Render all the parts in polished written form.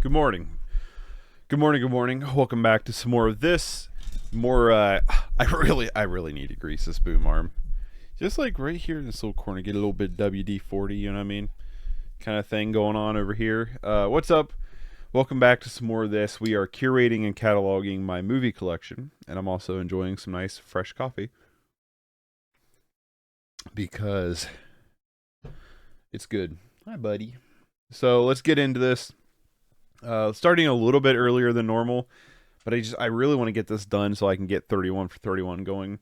Good morning. Good morning. Good morning. Welcome back to some more of this. I really need to grease this boom arm. Just like right here in this little corner, get a little bit WD-40, you know what I mean? Kind of thing going on over here. What's up? Welcome back to some more of this. We are curating and cataloging my movie collection, and I'm also enjoying some nice fresh coffee because it's good. Hi, buddy. So let's get into this. Starting a little bit earlier than normal, but I really want to get this done so I can get 31 for 31 going.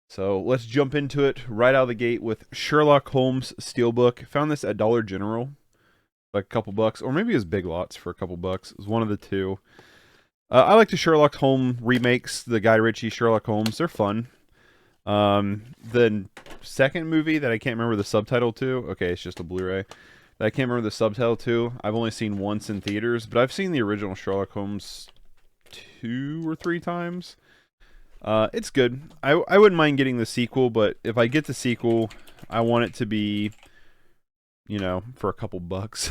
So let's jump into it right out of the gate with Sherlock Holmes Steelbook. Found this at Dollar General, like a couple bucks, or maybe it was Big Lots for a couple bucks. It was one of the two. I like the Sherlock Holmes remakes, the Guy Ritchie Sherlock Holmes. They're fun. The second movie that I can't remember the subtitle to, okay, it's just a Blu-ray. I can't remember the subtitle to. I've only seen once in theaters, but I've seen the original Sherlock Holmes 2 or 3 times. It's good. I wouldn't mind getting the sequel, but if I get the sequel, I want it to be, you know, for a couple bucks.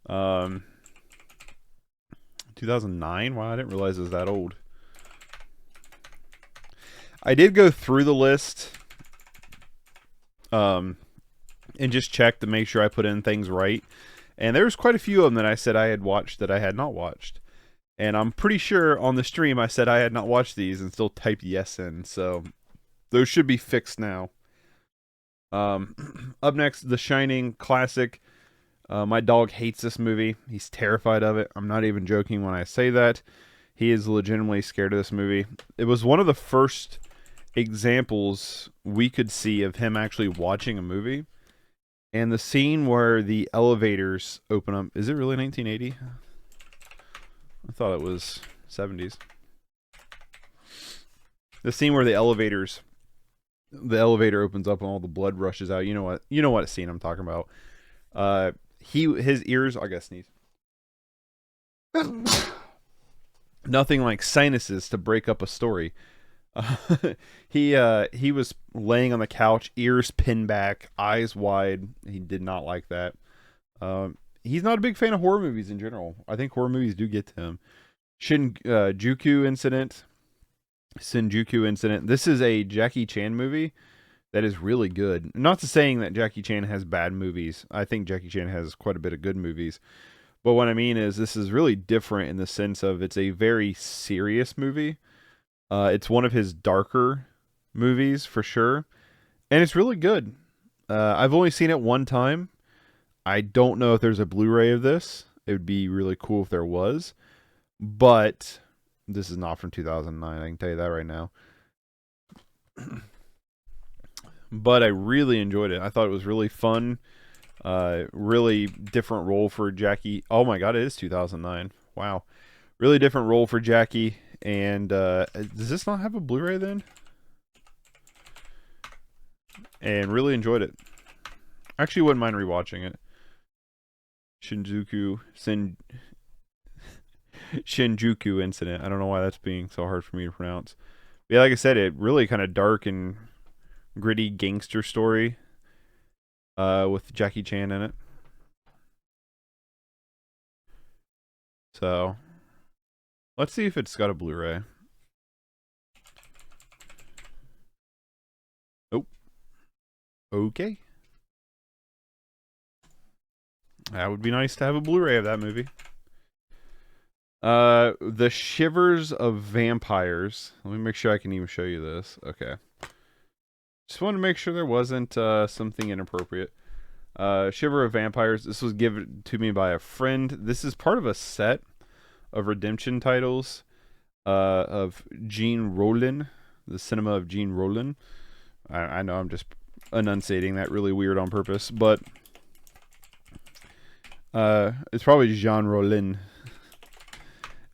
2009? Wow, I didn't realize it was that old. I did go through the list. And just check to make sure I put in things right. And there was quite a few of them that I said I had watched that I had not watched. And I'm pretty sure on the stream I said I had not watched these and still typed yes in. So those should be fixed now. Up next, The Shining classic. My dog hates this movie. He's terrified of it. I'm not even joking when I say that. He is legitimately scared of this movie. It was one of the first examples we could see of him actually watching a movie. And the scene where the elevators open up, is it really 1980? I thought it was 70s. The scene where the elevator opens up and all the blood rushes out. You know what scene I'm talking about. His ears, I gotta sneeze. Nothing like sinuses to break up a story. He was laying on the couch, ears pinned back, eyes wide. He did not like that. He's not a big fan of horror movies in general. I think horror movies do get to him. Shinjuku Incident. This is a Jackie Chan movie that is really good. Not to saying that Jackie Chan has bad movies. I think Jackie Chan has quite a bit of good movies. But what I mean is this is really different in the sense of it's a very serious movie. It's one of his darker movies for sure, and it's really good. I've only seen it one time. I don't know if there's a Blu-ray of this. It would be really cool if there was, but this is not from 2009. I can tell you that right now. But I really enjoyed it. I thought it was really fun. Really different role for Jackie. Oh my God, it is 2009. Wow. Really different role for Jackie. And does this not have a Blu-ray then? And really enjoyed it. Actually, wouldn't mind rewatching it. Shinjuku Incident. I don't know why that's being so hard for me to pronounce. But yeah, like I said, it really kind of dark and gritty gangster story with Jackie Chan in it. So let's see if it's got a Blu-ray. Oh. Okay. That would be nice to have a Blu-ray of that movie. The Shivers of Vampires. Let me make sure I can even show you this. Okay. Just wanted to make sure there wasn't something inappropriate. Shiver of Vampires. This was given to me by a friend. This is part of a set of redemption titles of Jean Rollin, the cinema of Jean Rollin. I know I'm just enunciating that really weird on purpose, but it's probably Jean Rollin.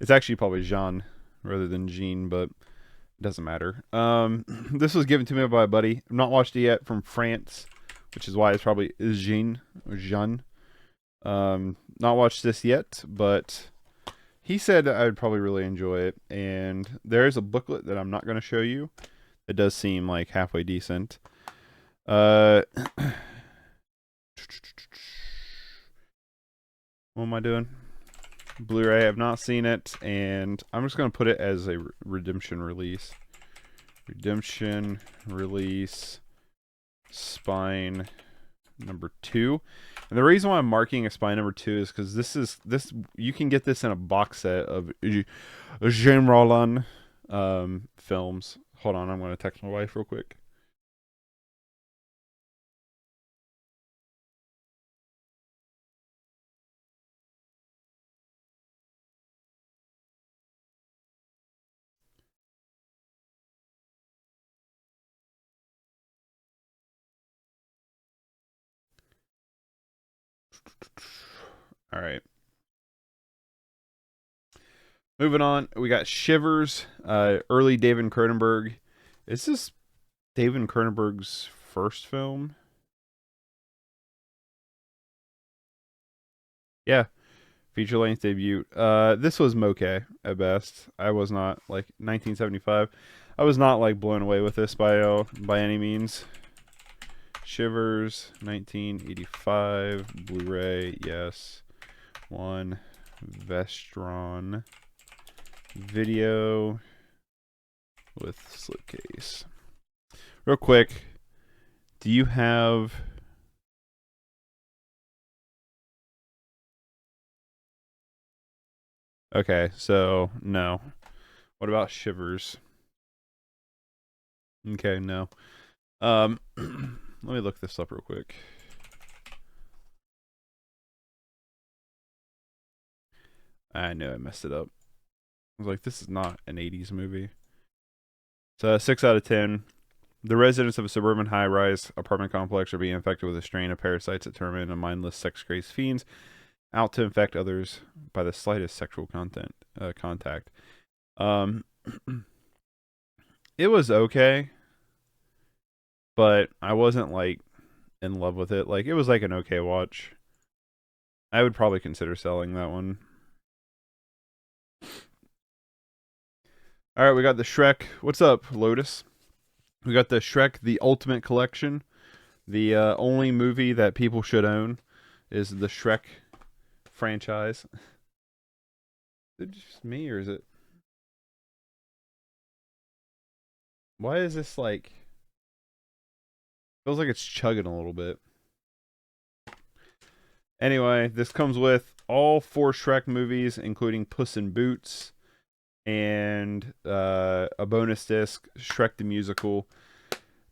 It's actually probably Jean rather than Jean, but it doesn't matter. This was given to me by a buddy. I've not watched it yet, from France, which is why it's probably Jean or Jean. Not watched this yet, but he said I would probably really enjoy it. And there is a booklet that I'm not going to show you. It does seem like halfway decent. What am I doing? Blu-ray. I've not seen it, and I'm just gonna put it as a redemption release. Redemption release. Spine number 2. And the reason why I'm marking a spine number 2 is because this you can get this in a box set of Jean Roland films. Hold on, I'm gonna text my wife real quick. All right. Moving on, we got Shivers, early David Cronenberg. Is this David Cronenberg's first film? Yeah, feature length debut. This was moche at best. I was not like 1975. I was not like blown away with this by any means. Shivers, 1985, Blu-ray, yes. One, Vestron, video with slipcase. Real quick, do you have... Okay, so no. What about Shivers? Okay, no. Let me look this up real quick. I know I messed it up. I was like, this is not an 80s movie. So 6 out of 10. The residents of a suburban high-rise apartment complex are being infected with a strain of parasites that turn into mindless sex-crazed fiends out to infect others by the slightest sexual contact. It was okay, but I wasn't like in love with it. Like, it was like an okay watch. I would probably consider selling that one. All right, we got the Shrek. What's up, Lotus? We got the Shrek, the Ultimate Collection. The only movie that people should own is the Shrek franchise. Is it just me, or is it... Why is this like... Feels like it's chugging a little bit. Anyway, this comes with all 4 Shrek movies, including Puss in Boots, and a bonus disc, Shrek the Musical.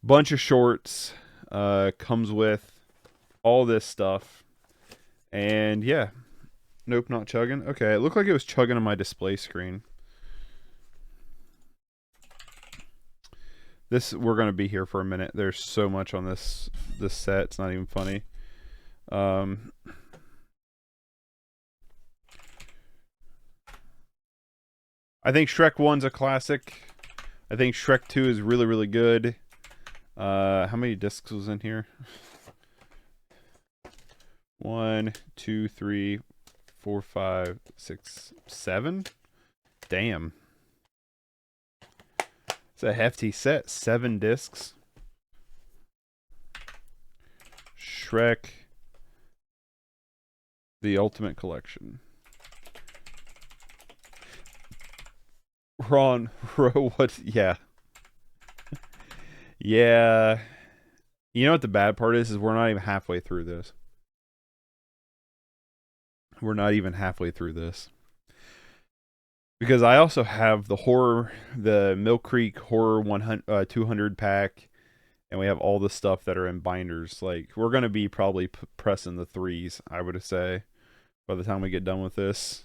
Bunch of shorts. Comes with all this stuff. And yeah. Nope, not chugging. Okay, it looked like it was chugging on my display screen. We're gonna be here for a minute. There's so much on this set. It's not even funny. I think Shrek 1's a classic. I think Shrek 2 is really, really good. How many discs was in here? 1, 2, 3, 4, 5, 6, 7. Damn. It's a hefty set. 7 discs. Shrek, the Ultimate Collection. Ron, what? Yeah. Yeah. You know what the bad part is we're not even halfway through this. We're not even halfway through this. Because I also have the Mill Creek Horror 200 pack, and we have all the stuff that are in binders. Like, we're going to be probably pressing the 3s, I would say, by the time we get done with this.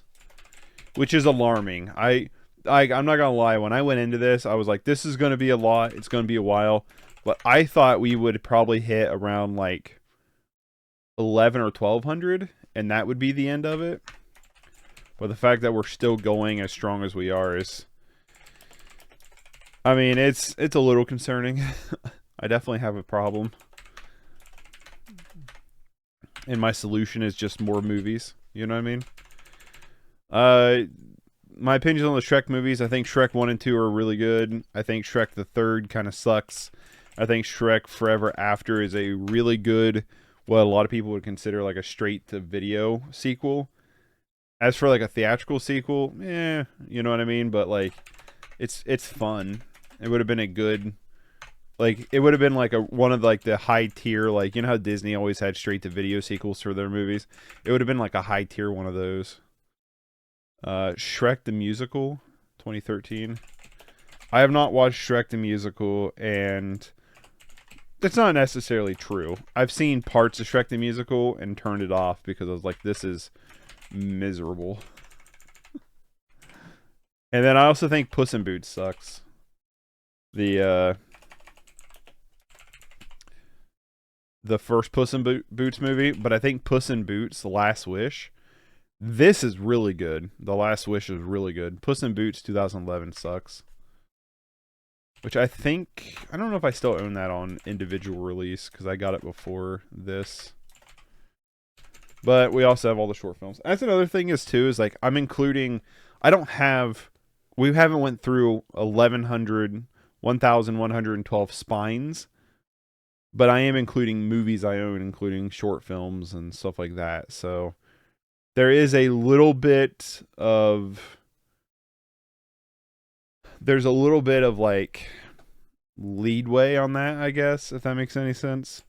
Which is alarming. I'm not going to lie. When I went into this, I was like, this is going to be a lot. It's going to be a while. But I thought we would probably hit around, like, 11 or 1200, and that would be the end of it. But the fact that we're still going as strong as we are is... I mean, it's a little concerning. I definitely have a problem. And my solution is just more movies. You know what I mean? My opinions on the Shrek movies, I think Shrek 1 and 2 are really good. I think Shrek the Third kind of sucks. I think Shrek Forever After is a really good, what a lot of people would consider like a straight-to-video sequel. As for like a theatrical sequel, you know what I mean. But like, it's fun. It would have been a good, like, it would have been like a one of like the high tier, like, you know how Disney always had straight to video sequels for their movies. It would have been like a high tier one of those. Shrek the Musical, 2013. I have not watched Shrek the Musical, and that's not necessarily true. I've seen parts of Shrek the Musical and turned it off because I was like, this is miserable. And then I also think Puss in Boots sucks. The the first Puss in Boots movie, but I think Puss in Boots: The Last Wish. This is really good. The Last Wish is really good. Puss in Boots 2011 sucks. Which I think, I don't know if I still own that on individual release because I got it before this. But we also have all the short films. That's another thing is like I'm including, I don't have, we haven't went through 1,112 spines, but I am including movies I own, including short films and stuff like that. So there is a little bit of, there's a little bit of like leadway on that, I guess, if that makes any sense.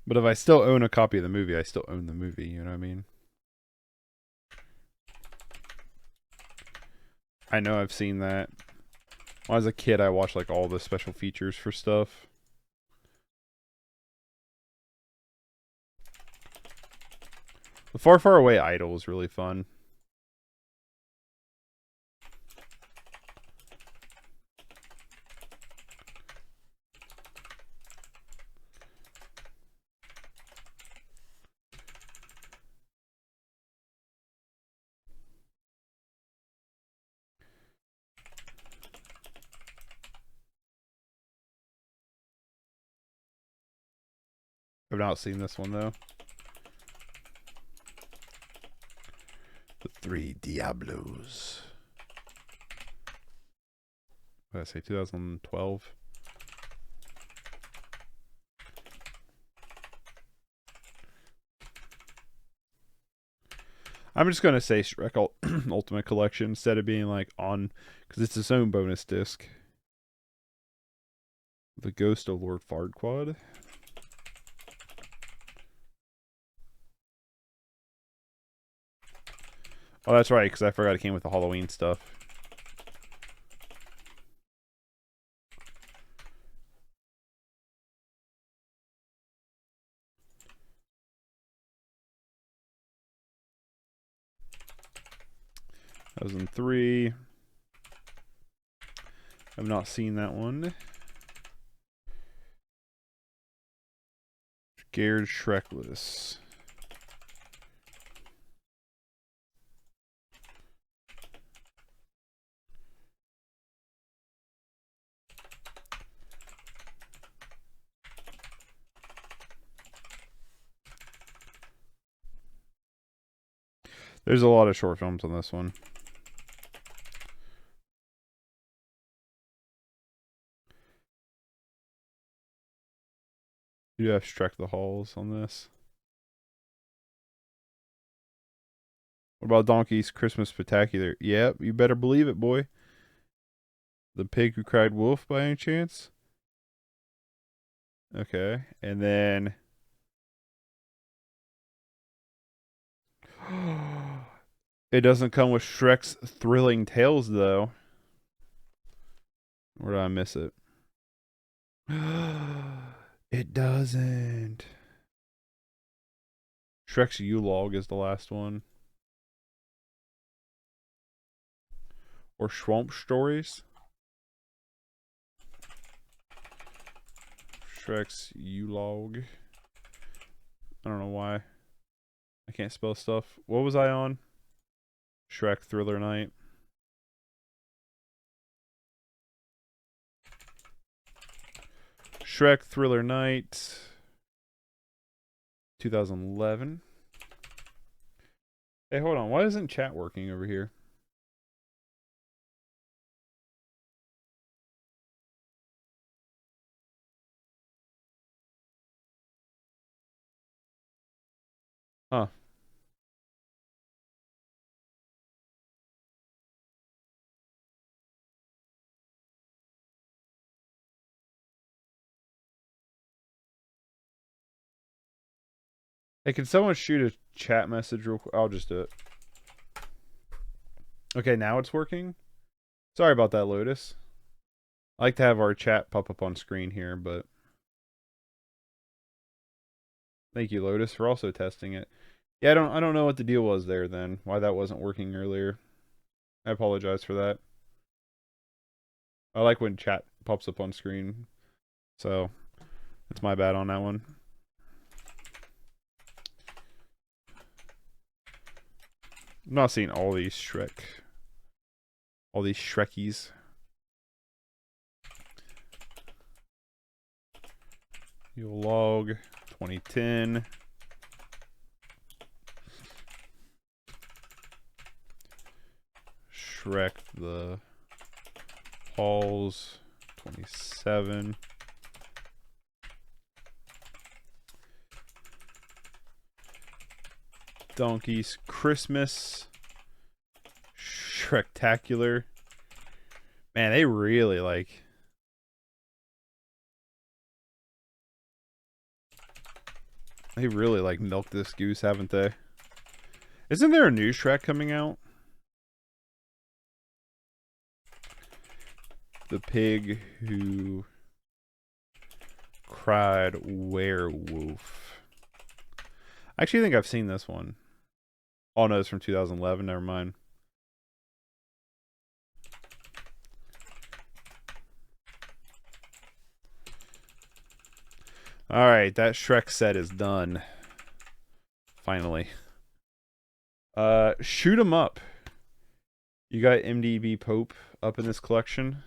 But if I still own a copy of the movie, I still own the movie, you know what I mean? I know I've seen that. When I was a kid, I watched like all the special features for stuff. The Far Far Away Idol is really fun. I've not seen this one though. The Three Diablos. What did I say? 2012. I'm just gonna say Shrek Ultimate Collection instead of being like on, because it's its own bonus disc. The Ghost of Lord Farquaad. Oh, that's right, because I forgot it came with the Halloween stuff. That was in 3. I've not seen that one. Scared Shrekless. There's a lot of short films on this one. You have Shrek the Halls on this. What about Donkey's Christmas Spectacular? Yep, you better believe it, boy. The Pig Who Cried Wolf, by any chance? Okay, and then it doesn't come with Shrek's Thrilling Tales, though. Or did I miss it? It doesn't. Shrek's U-Log is the last one. Or Swamp Stories. Shrek's U-Log. I don't know why. I can't spell stuff. What was I on? Shrek Thriller Night. Shrek Thriller Night. 2011. Hey, hold on. Why isn't chat working over here? Huh. Hey, can someone shoot a chat message real quick? I'll just do it. Okay, now it's working. Sorry about that, Lotus. I like to have our chat pop up on screen here, but thank you, Lotus, for also testing it. Yeah, I don't know what the deal was there then. Why that wasn't working earlier. I apologize for that. I like when chat pops up on screen. So, it's my bad on that one. I'm not seeing all these Shrekies. You'll log 2010. Shrek the Halls 27. Donkey's Christmas. Shrektacular. Man, they really milked this goose, haven't they? Isn't there a new Shrek coming out? The pig who cried werewolf. I actually think I've seen this one. Oh no, it's from 2011. Never mind. Alright, that Shrek set is done. Finally. Shoot 'em up. You got MDB Pope up in this collection?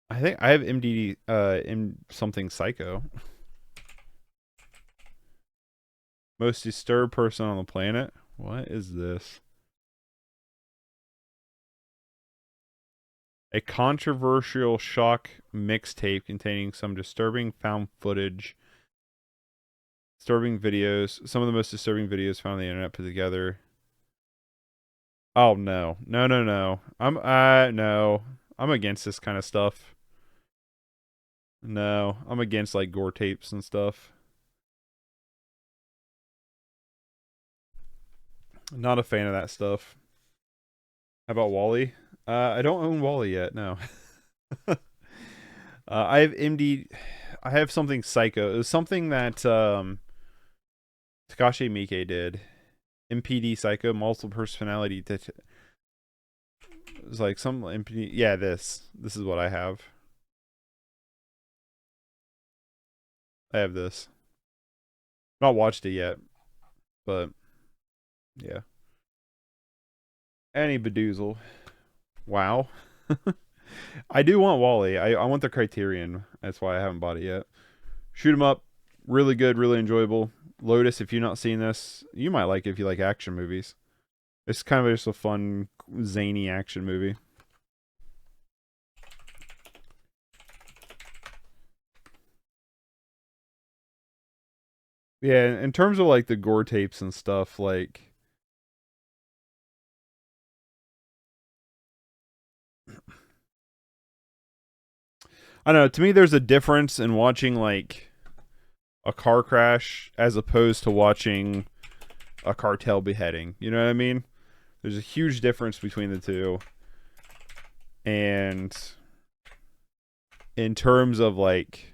I think I have MDD something Psycho. Most disturbed person on the planet? What is this? A controversial shock mixtape containing some disturbing found footage. Disturbing videos. Some of the most disturbing videos found on the internet put together. Oh no. No, no, no. No. I'm against this kind of stuff. No. I'm against like gore tapes and stuff. Not a fan of that stuff. How about Wally? I don't own Wally yet, no. I have MD. I have something Psycho. It was something that Takashi Miike did. MPD Psycho, multiple personality. It was like some MPD. Yeah, this is what I have. I have this. Not watched it yet, but yeah. Any Bedoozle. Wow. I do want Wally. I want the Criterion. That's why I haven't bought it yet. Shoot 'em up. Really good, really enjoyable. Lotus, if you've not seen this, you might like it if you like action movies. It's kind of just a fun, zany action movie. Yeah, in terms of like the gore tapes and stuff, like I don't know, to me there's a difference in watching like a car crash as opposed to watching a cartel beheading. You know what I mean? There's a huge difference between the two. And in terms of like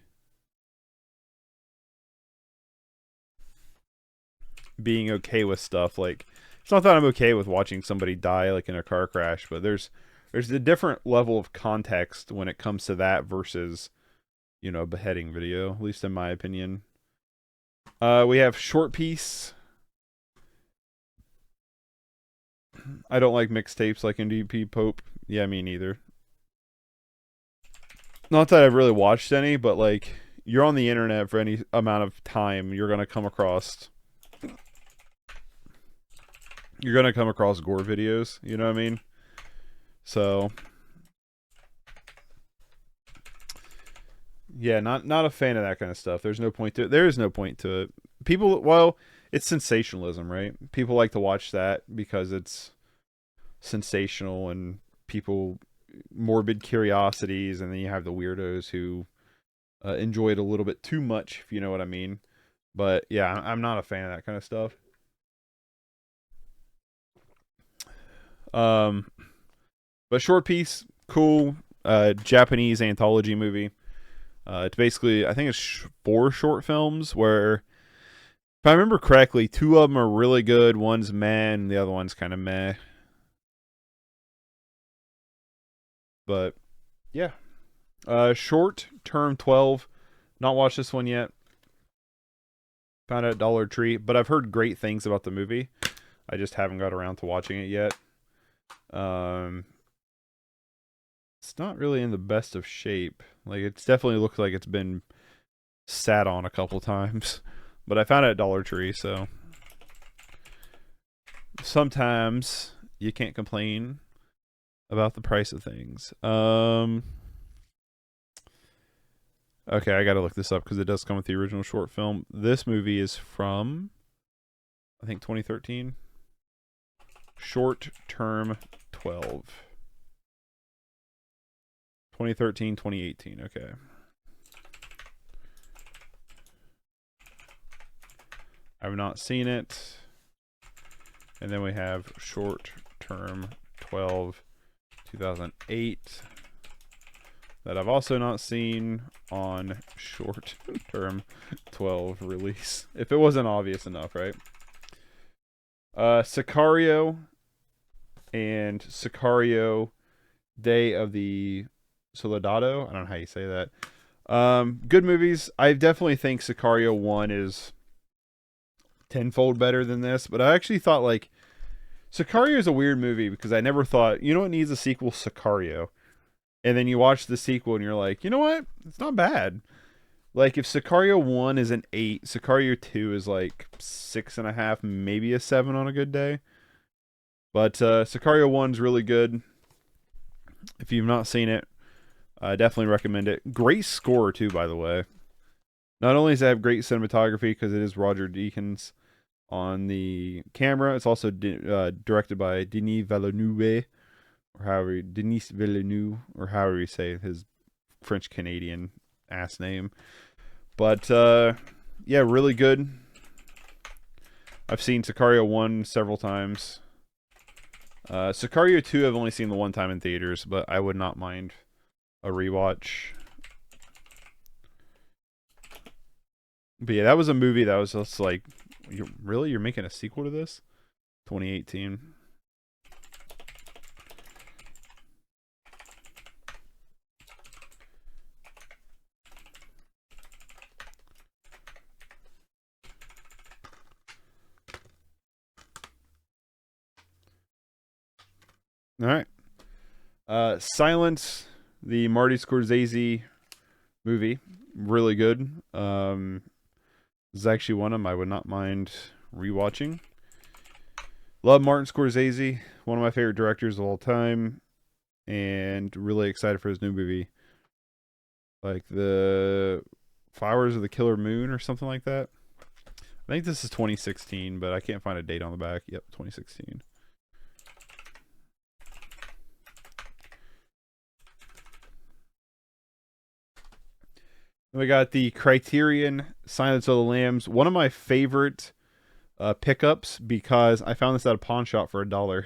being okay with stuff, like it's not that I'm okay with watching somebody die like in a car crash, but there's a different level of context when it comes to that versus, you know, a beheading video, at least in my opinion. We have Short Piece. I don't like mixtapes like NDP Pope. Yeah, me neither. Not that I've really watched any, but like you're on the internet for any amount of time, you're gonna come across gore videos. You know what I mean? So Yeah, not a fan of that kind of stuff. There's no point to it. There is no point to it. People, well, it's sensationalism, right? People like to watch that because it's sensational and people morbid curiosities, and then you have the weirdos who enjoy it a little bit too much, if you know what I mean. But yeah, I'm not a fan of that kind of stuff. Um, but short piece, cool. Japanese anthology movie. It's basically, I think it's four short films where, if I remember correctly, two of them are really good. One's meh, and the other one's kind of meh. But yeah, short term 12. Not watched this one yet. Found it at Dollar Tree, but I've heard great things about the movie. I just haven't got around to watching it yet. Um, it's not really in the best of shape. Like, it's definitely looks like it's been sat on a couple times. But I found it at Dollar Tree, so sometimes you can't complain about the price of things. Okay, I gotta look this up because it does come with the original short film. This movie is from, I think, 2013. Short Term 12. 2013, 2018. Okay. I've not seen it. And then we have Short Term 12, 2008. That I've also not seen on Short Term 12 release. If it wasn't obvious enough, right? Sicario and Sicario Day of the Soldado. I don't know how you say that. Good movies. I definitely think Sicario 1 is tenfold better than this, but I actually thought, like, Sicario is a weird movie because I never thought, you know what needs a sequel? Sicario. And then you watch the sequel and you're like, you know what? It's not bad. Like, if Sicario 1 is an 8, Sicario 2 is like 6.5, maybe a 7 on a good day. But Sicario 1's really good. If you've not seen it, I definitely recommend it. Great score, too, by the way. Not only does it have great cinematography because it is Roger Deakins on the camera, it's also directed by Denis Villeneuve, or however you say his French Canadian ass name. But yeah, really good. I've seen Sicario 1 several times. Sicario 2 I've only seen the one time in theaters, but I would not mind a rewatch. But yeah, that was a movie that was just like, you're making a sequel to this? 2018. All right. Silence, the Marty Scorsese movie, really good. This is actually one of them I would not mind rewatching. Love Martin Scorsese, one of my favorite directors of all time, and really excited for his new movie, like the Flowers of the Killer Moon or something like that. I think this is 2016, but I can't find a date on the back. Yep, 2016. We got the Criterion Silence of the Lambs. One of my favorite pickups because I found this at a pawn shop for $1.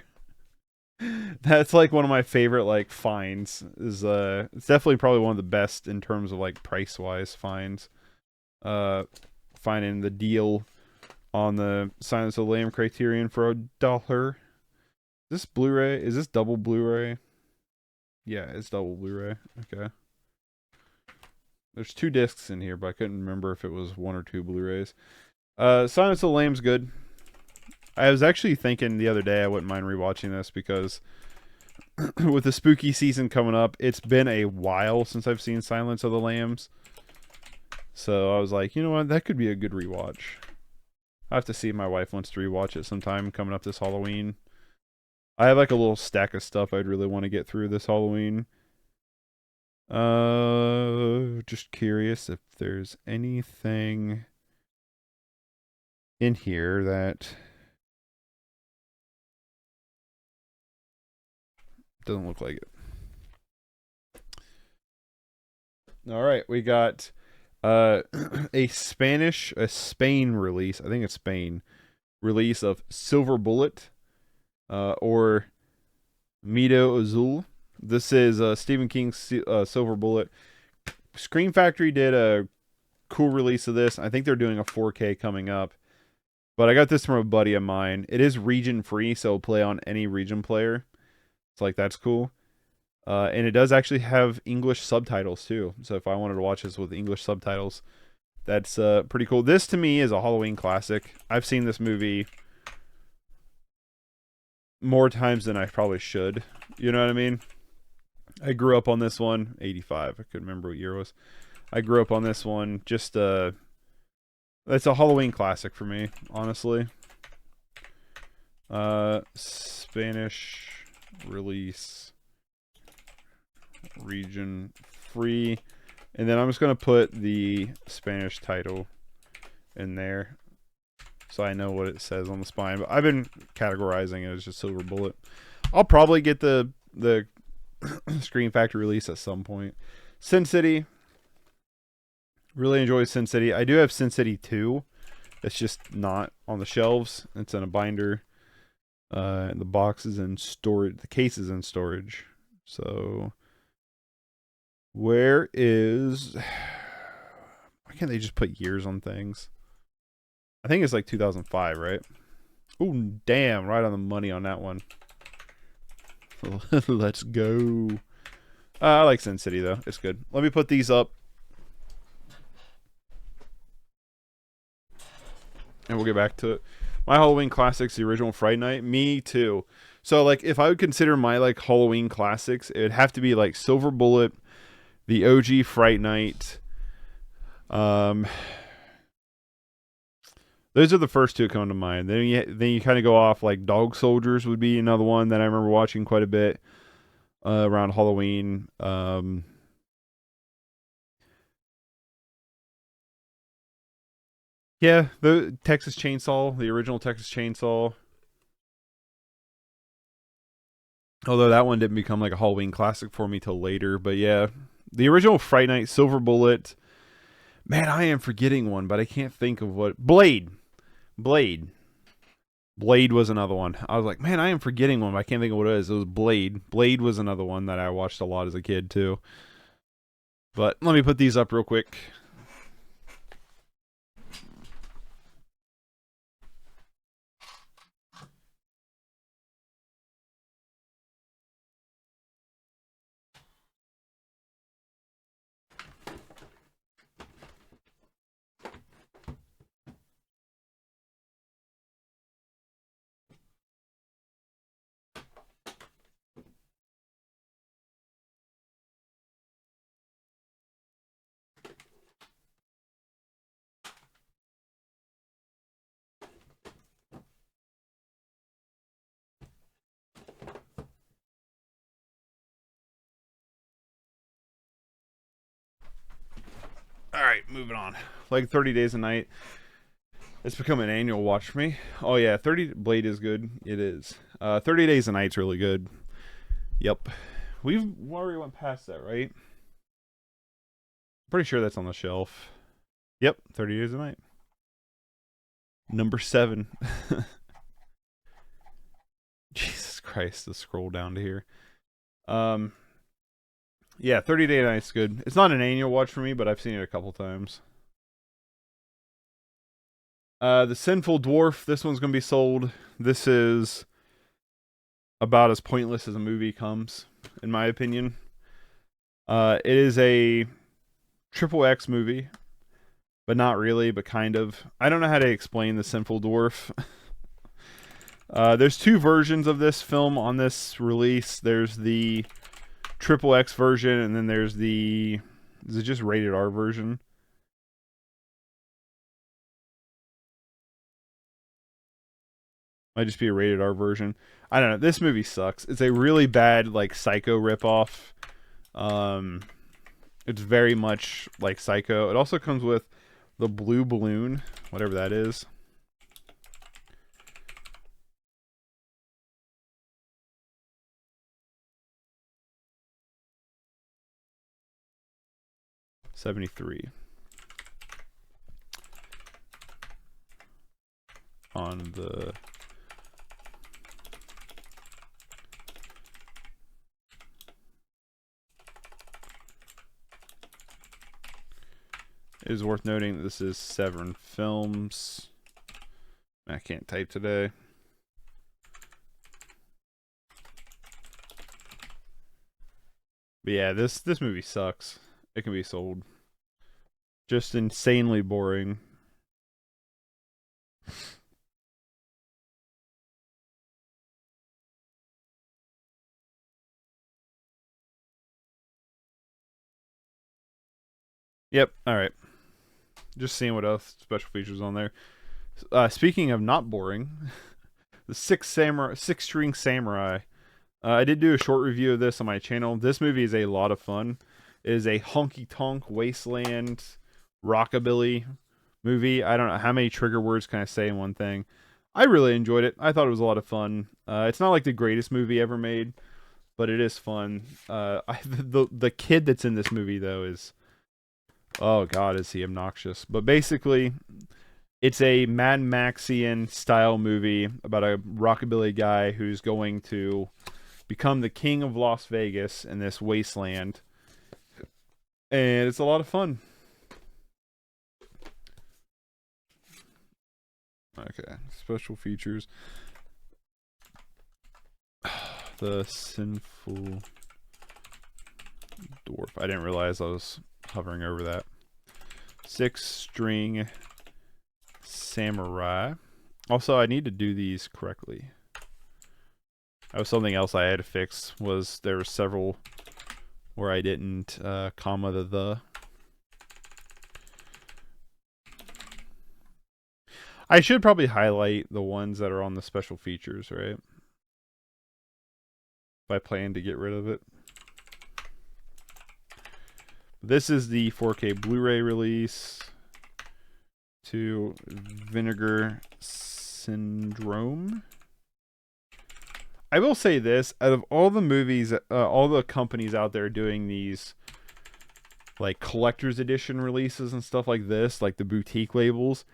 That's like one of my favorite like finds. Is it's definitely probably one of the best in terms of like price wise finds. Finding the deal on the Silence of the Lamb Criterion for $1. Is this Blu-ray? Is this double Blu-ray? Yeah, it's double Blu-ray. Okay. There's 2 discs in here, but I couldn't remember if it was 1 or 2 Blu-rays. Silence of the Lamb's good. I was actually thinking the other day I wouldn't mind rewatching this because with the spooky season coming up, it's been a while since I've seen Silence of the Lambs. So I was like, you know what, that could be a good rewatch. I have to see if my wife wants to rewatch it sometime coming up this Halloween. I have like a little stack of stuff I'd really want to get through this Halloween. Just curious if there's anything in here that doesn't look like it. All right, we got a Spain release. I think it's Spain release of Silver Bullet, or Mito Azul. This is Stephen King's Silver Bullet. Scream Factory did a cool release of this. I think they're doing a 4K coming up. But I got this from a buddy of mine. It is region free, so play on any region player. It's like, that's cool. And it does actually have English subtitles too. So if I wanted to watch this with English subtitles, that's pretty cool. This to me is a Halloween classic. I've seen this movie more times than I probably should. You know what I mean? I grew up on this one. 85. I couldn't remember what year it was. I grew up on this one. Just it's a Halloween classic for me, honestly. Spanish release, region free, and then I'm just gonna put the Spanish title in there so I know what it says on the spine. But I've been categorizing it as just Silver Bullet. I'll probably get the Scream Factory release at some point. Sin City. Really enjoy Sin City. I do have Sin City 2. It's just not on the shelves. It's in a binder. And the box is in storage. The case is in storage. So, where is... Why can't they just put years on things? I think it's like 2005, right? Oh, damn. Right on the money on that one. Let's go. I like Sin City, though. It's good. Let me put these up. And we'll get back to it. My Halloween classics, the original Fright Night. Me too. So, like, if I would consider my, like, Halloween classics, it would have to be, like, Silver Bullet, the OG Fright Night. Those are the first two coming to mind. Then you kind of go off, like, Dog Soldiers would be another one that I remember watching quite a bit around Halloween. Yeah, the Texas Chainsaw, the original Texas Chainsaw. Although that one didn't become like a Halloween classic for me till later. But yeah, the original Fright Night, Silver Bullet. Man, I am forgetting one, but I can't think of what. Blade. Blade was another one. I was like, man, I am forgetting one, but I can't think of what it is. It was Blade. Blade was another one that I watched a lot as a kid too. But let me put these up real quick. All right, moving on. Like 30 Days a Night. It's become an annual watch for me. Oh yeah, 30 Blade is good. It is. 30 Days a Night's really good. Yep. We've already went past that, right? Pretty sure that's on the shelf. Yep, 30 Days a Night. Number 7. Jesus Christ, let's scroll down to here. Yeah, 30 Day Night's good. It's not an annual watch for me, but I've seen it a couple times. The Sinful Dwarf, this one's going to be sold. This is about as pointless as a movie comes, in my opinion. It is a triple X movie, but not really, but kind of. I don't know how to explain the Sinful Dwarf. There's two versions of this film on this release. There's the triple X version, and then there's the... Is it just rated R version? Might just be a rated R version. I don't know. This movie sucks. It's a really bad, like, Psycho ripoff. It's very much like Psycho. It also comes with the blue balloon, whatever that is. $73 on the It is worth noting that this is Severn Films. I can't type today. But yeah, this movie sucks. It can be sold. Just insanely boring. Yep. All right. Just seeing what else special features on there. Speaking of not boring, the Six String Samurai. I did do a short review of this on my channel. This movie is a lot of fun. It is a honky tonk wasteland rockabilly movie. I don't know how many trigger words can I say in one thing. I really enjoyed it. I thought it was a lot of fun. It's not like the greatest movie ever made, but it is fun. The kid that's in this movie though is, oh god, is he obnoxious? But basically, it's a Mad Maxian style movie about a rockabilly guy who's going to become the king of Las Vegas in this wasteland, and it's a lot of fun. Okay, special features. The Sinful Dwarf. I didn't realize I was hovering over that. Six String Samurai. Also, I need to do these correctly. That was something else I had to fix. Was there were several where I didn't comma the. I should probably highlight the ones that are on the special features, right? If I plan to get rid of it. This is the 4K Blu-ray release to Vinegar Syndrome. I will say this, out of all the movies, all the companies out there doing these like collector's edition releases and stuff like this, like the boutique labels,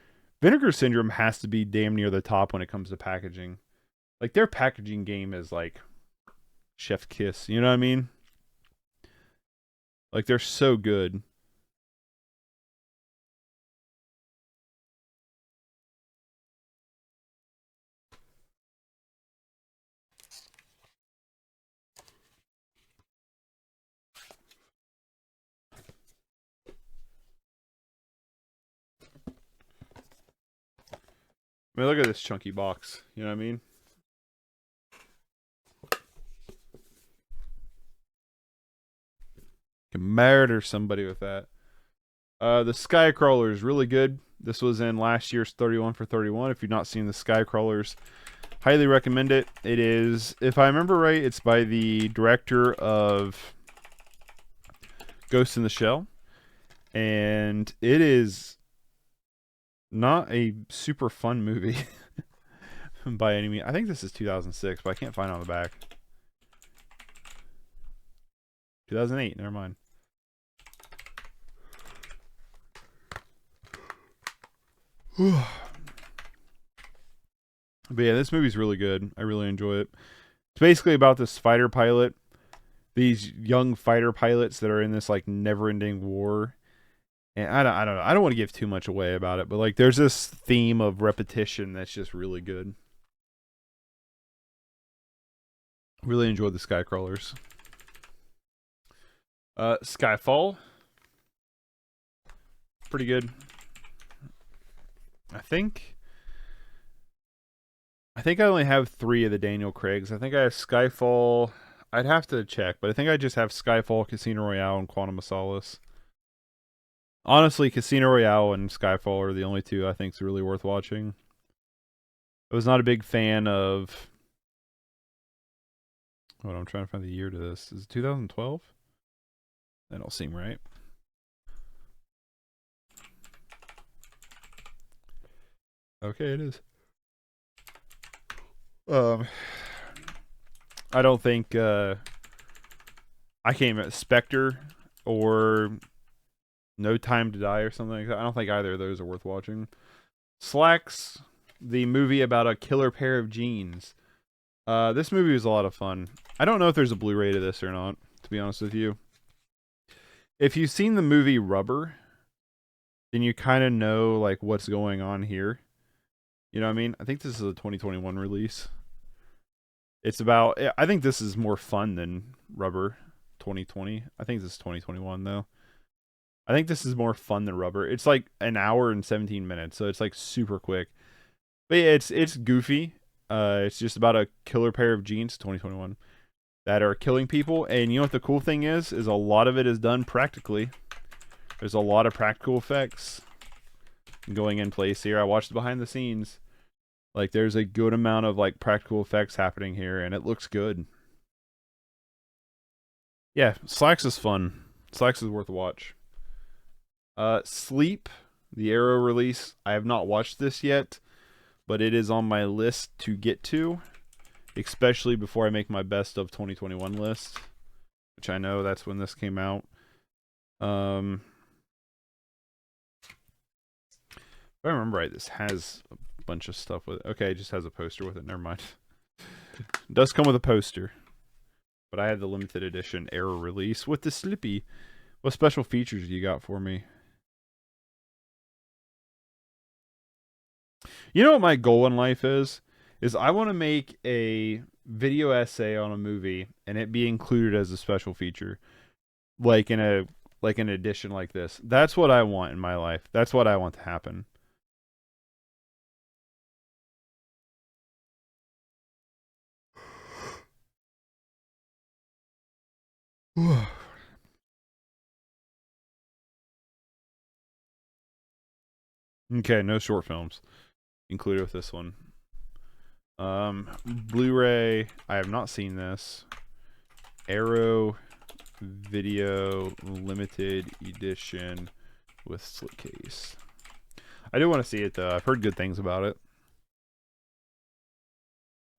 Vinegar Syndrome has to be damn near the top when it comes to packaging. Like their packaging game is like chef kiss, you know what I mean? Like they're so good. I mean, look at this chunky box. You know what I mean? You can murder somebody with that. The Skycrawler is really good. This was in last year's 31 for 31. If you've not seen the Skycrawlers, highly recommend it. It is, if I remember right, it's by the director of Ghost in the Shell. And it is not a super fun movie by any means. I think this is 2006, but I can't find it on the back. 2008, never mind. But yeah, this movie's really good. I really enjoy it. It's basically about this fighter pilot, these young fighter pilots that are in this like never-ending war. And I don't know. I don't want to give too much away about it, but like there's this theme of repetition that's just really good. Really enjoyed the Skycrawlers. Skyfall. Pretty good. I think I only have 3 of the Daniel Craigs. I think I have Skyfall. I'd have to check, but I think I just have Skyfall, Casino Royale, and Quantum of Solace. Honestly, Casino Royale and Skyfall are the only 2 I think is really worth watching. I was not a big fan of. Hold on, I'm trying to find the year to this. Is it 2012? That don't seem right. Okay, it is. I don't think I can't Spectre or No Time to Die or something like that. I don't think either of those are worth watching. Slacks, the movie about a killer pair of jeans. This movie was a lot of fun. I don't know if there's a Blu-ray to this or not, to be honest with you. If you've seen the movie Rubber, then you kind of know like what's going on here. You know what I mean? I think this is a 2021 release. It's about. I think this is more fun than Rubber 2020. I think this is 2021 though. I think this is more fun than Rubber. It's like an hour and 17 minutes, so it's like super quick. But yeah, it's goofy. It's just about a killer pair of jeans, 2021, that are killing people. And you know what the cool thing is a lot of it is done practically. There's a lot of practical effects going in place here. I watched behind the scenes. Like there's a good amount of like practical effects happening here, and it looks good. Yeah, Slacks is fun. Slacks is worth a watch. Sleep, the Arrow release. I have not watched this yet, but it is on my list to get to, especially before I make my best of 2021 list, which I know that's when this came out. If I remember right, this has a bunch of stuff with it. Okay, it just has a poster with it. Never mind. It does come with a poster, but I had the limited edition Arrow release with the Slippy. What special features do you got for me? You know what my goal in life is I want to make a video essay on a movie and it be included as a special feature, like in an edition like this. That's what I want in my life. That's what I want to happen. Okay, no short films included with this one. Blu-ray. I have not seen this. Arrow video limited edition with slipcase. I do want to see it though. I've heard good things about it.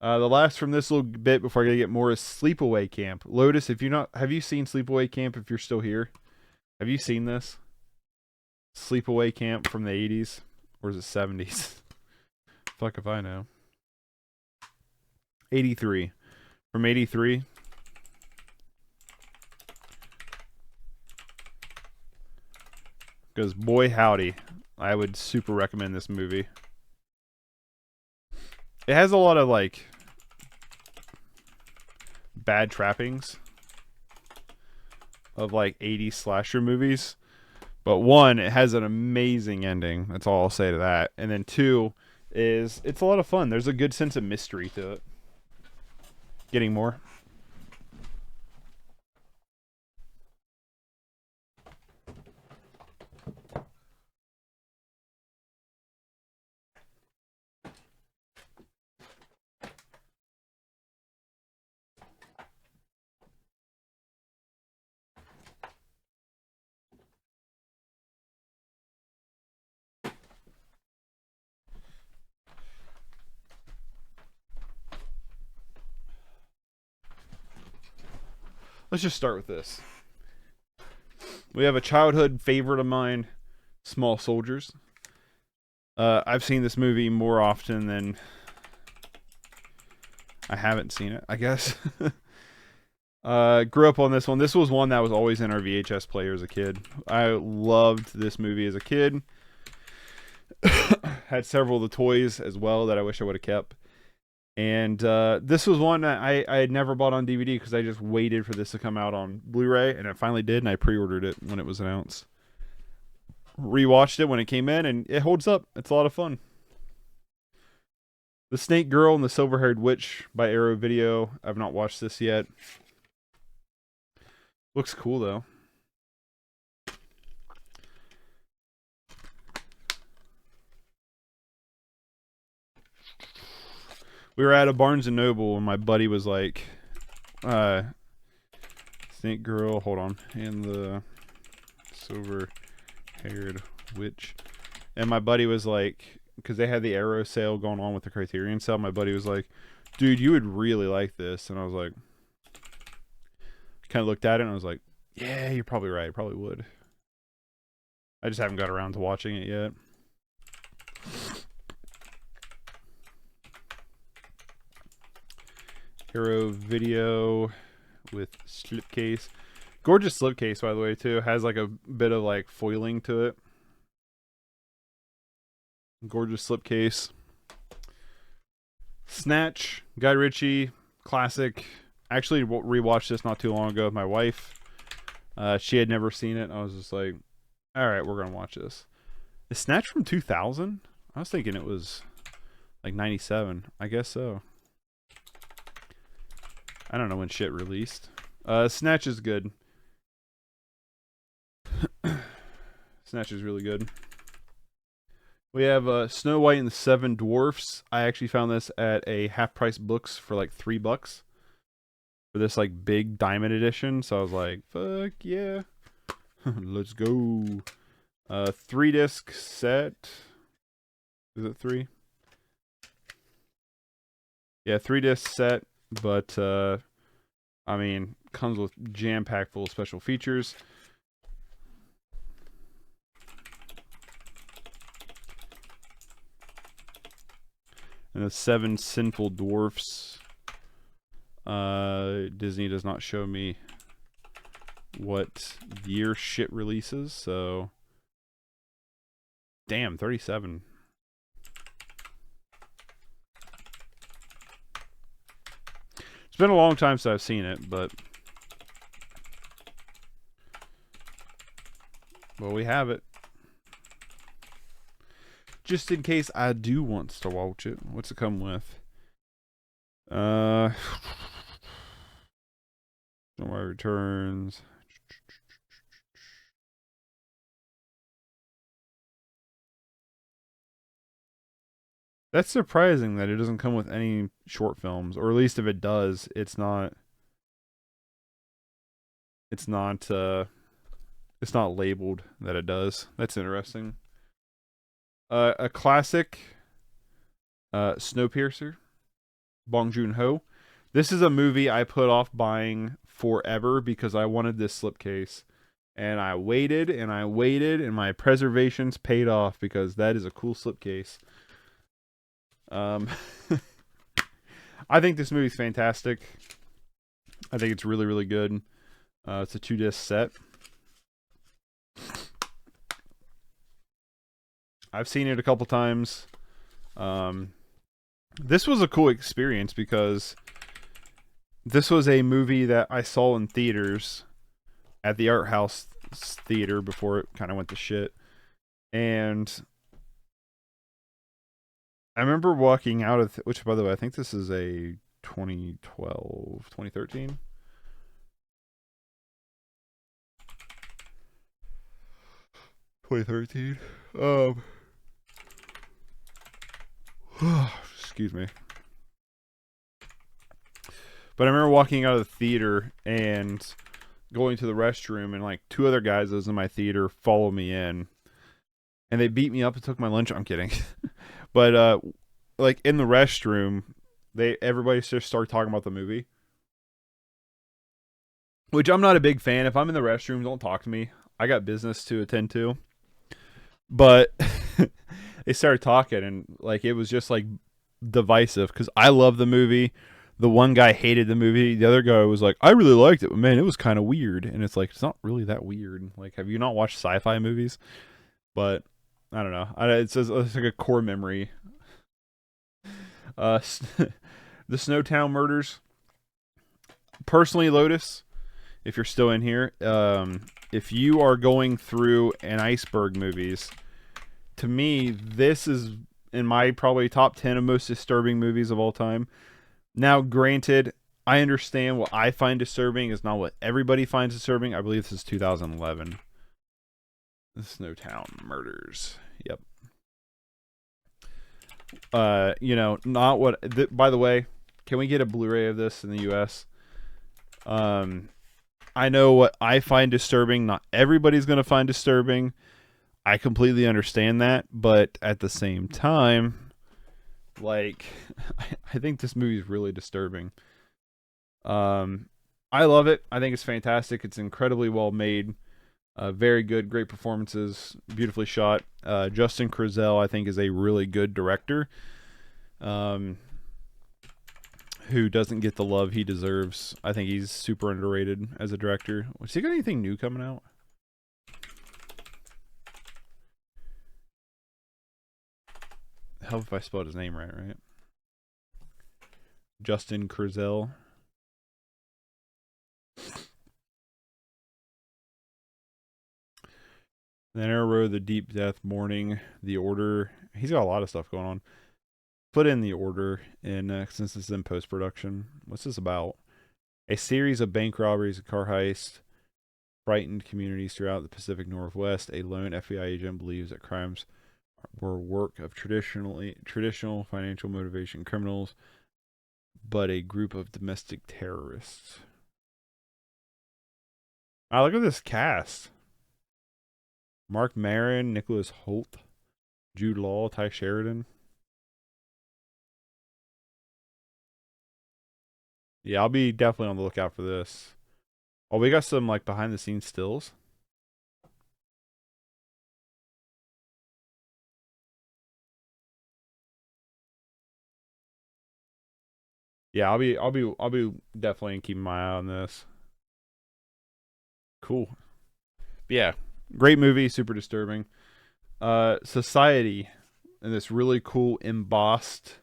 The last from this little bit before I gotta get more is Sleepaway Camp. Lotus, if you not, have you seen Sleepaway Camp? If you're still here, have you seen this? Sleepaway Camp from the 80s, or is it 70s? Fuck if I know. 83. From 83. Because boy howdy, I would super recommend this movie. It has a lot of like bad trappings of like 80s slasher movies. But one, it has an amazing ending. That's all I'll say to that. And then two is it's a lot of fun. There's a good sense of mystery to it. Getting more. Let's just start with this. We have a childhood favorite of mine, Small Soldiers. I've seen this movie more often than I haven't seen it, I guess. Grew up on this one. This was one that was always in our VHS player as a kid. I loved this movie as a kid. Had several of the toys as well that I wish I would have kept. And this was one that I had never bought on DVD because I just waited for this to come out on Blu-ray, and it finally did, and I pre-ordered it when it was announced. Rewatched it when it came in, and it holds up. It's a lot of fun. The Snake Girl and the Silver-Haired Witch by Arrow Video. I've not watched this yet. Looks cool, though. We were at a Barnes & Noble, and my buddy was like, Think Girl, hold on, and the Silver-Haired Witch. And my buddy was like, because they had the Arrow sale going on with the Criterion sale, my buddy was like, dude, you would really like this. And I was like, kind of looked at it and I was like, yeah, you're probably right. I probably would. I just haven't got around to watching it yet. Hero video with slipcase. Gorgeous slipcase, by the way, too. Has like a bit of like foiling to it. Gorgeous slipcase. Snatch, Guy Ritchie, classic. Actually rewatched this not too long ago with my wife. She had never seen it. I was just like, all right, we're gonna watch this. Is Snatch from 2000? I was thinking it was like 97. I guess so. I don't know when shit released. Snatch is good. Snatch is really good. We have Snow White and the Seven Dwarfs. I actually found this at a Half Price Books for like $3 for this like big diamond edition. So I was like, fuck yeah. Let's go. 3-disc set. Is it 3? Yeah, 3-disc set, but I mean, comes with jam-packed full of special features. And the 7 Sinful Dwarfs. Disney does not show me what year shit releases, so damn, 37. It's been a long time since I've seen it, but well, we have it. Just in case I do want to watch it. What's it come with? Somewhere Returns. That's surprising that it doesn't come with any short films, or at least if it does, it's not labeled that it does. That's interesting. A classic, Snowpiercer, Bong Joon-ho. This is a movie I put off buying forever because I wanted this slipcase. And I waited and I waited and my preservations paid off because that is a cool slipcase. I think this movie's fantastic. I think it's really, really good. It's a 2-disc set. I've seen it a couple times. This was a cool experience because this was a movie that I saw in theaters at the Art House Theater before it kind of went to shit. And I remember walking out of, which by the way, I think this is a 2012, 2013. Excuse me. But I remember walking out of the theater and going to the restroom, and like 2 other guys that was in my theater followed me in, and they beat me up and took my lunch. I'm kidding. But like in the restroom, everybody just started talking about the movie, which I'm not a big fan. If I'm in the restroom, don't talk to me. I got business to attend to. But they started talking, and like it was just like divisive because I love the movie. The one guy hated the movie. The other guy was like, I really liked it, but man, it was kind of weird. And it's like, it's not really that weird. Like, have you not watched sci-fi movies? But I don't know. It's like a core memory. The Snowtown Murders. Personally, Lotus, if you're still in here, if you are going through an iceberg movies, to me, this is in my probably top 10 of most disturbing movies of all time. Now, granted, I understand what I find disturbing is not what everybody finds disturbing. I believe this is 2011. The Snowtown Murders. Yep. Not what. By the way, can we get a Blu-ray of this in the U.S.? I I know what I find disturbing. Not everybody's going to find disturbing. I completely understand that, but at the same time, like, I think this movie is really disturbing. Um, I love it. I think it's fantastic. It's incredibly well made. Very good, great performances, beautifully shot. Justin Kurzel, I think, is a really good director. Um, who doesn't get the love he deserves. I think he's super underrated as a director. Has he got anything new coming out? Help if I spelled his name right? Justin Kurzel. The Arrow, The Deep Death, Mourning, The Order. He's got a lot of stuff going on. Put in The Order in since it's in post production. What's this about? A series of bank robberies and car heists frightened communities throughout the Pacific Northwest. A lone FBI agent believes that crimes were work of traditional financial motivation criminals, but a group of domestic terrorists. Ah, look at this cast. Mark Maron, Nicholas Hoult, Jude Law, Ty Sheridan. Yeah, I'll be definitely on the lookout for this. Oh, we got some like behind the scenes stills. Yeah, I'll be definitely keeping my eye on this. Cool. Yeah. Great movie, super disturbing. Society, and this really cool embossed,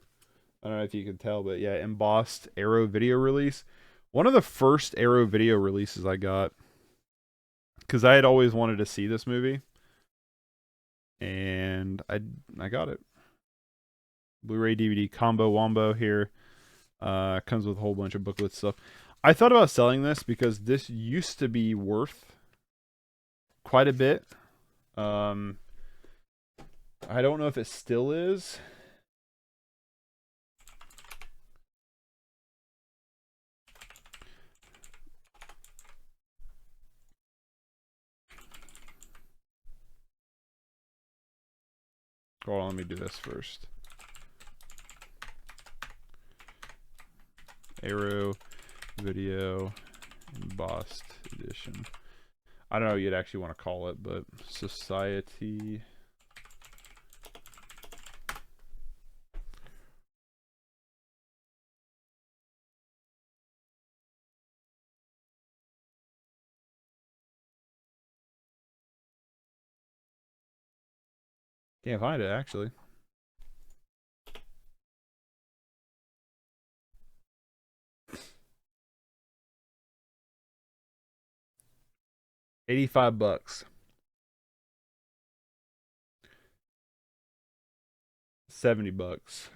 I don't know if you can tell, but yeah, embossed Arrow video release. One of the first Arrow video releases I got, because I had always wanted to see this movie, and I got it. Blu-ray DVD combo wombo here. Comes with a whole bunch of booklet stuff. I thought about selling this because this used to be worth quite a bit. I don't know if it still is. Hold on, let me do this first. Arrow video embossed edition. I don't know what you'd actually want to call it, but Society. Can't find it actually. $85. 70 bucks.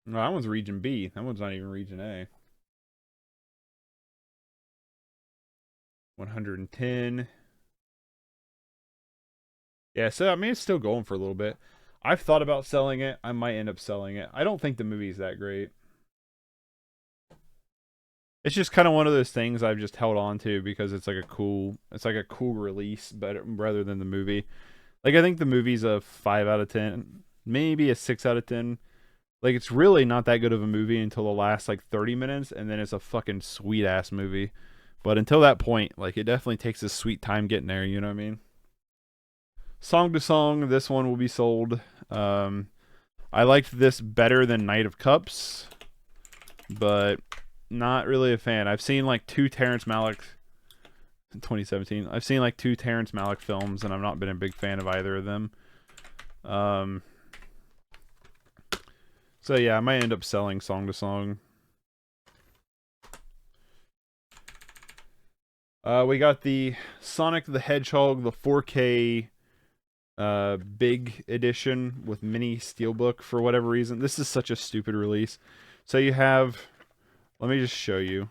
No, that one's region B. That one's not even region A. 110. Yeah, so I mean it's still going for a little bit. I've thought about selling it. I might end up selling it. I don't think the movie's that great. It's just kind of one of those things I've just held on to because it's like a cool release, but rather than the movie. Like I think the movie's a 5 out of 10, maybe a 6 out of 10. Like it's really not that good of a movie until the last like 30 minutes, and then it's a fucking sweet ass movie. But until that point, like it definitely takes a sweet time getting there. You know what I mean? Song to song, this one will be sold. I liked this better than Knight of Cups, but not really a fan. I've seen like two Terrence Malick 2017. I've seen like two Terrence Malick films, and I've not been a big fan of either of them. So yeah, I might end up selling Song to Song. We got the Sonic the Hedgehog, the 4K big edition with mini steelbook for whatever reason. This is such a stupid release. So you have, let me just show you.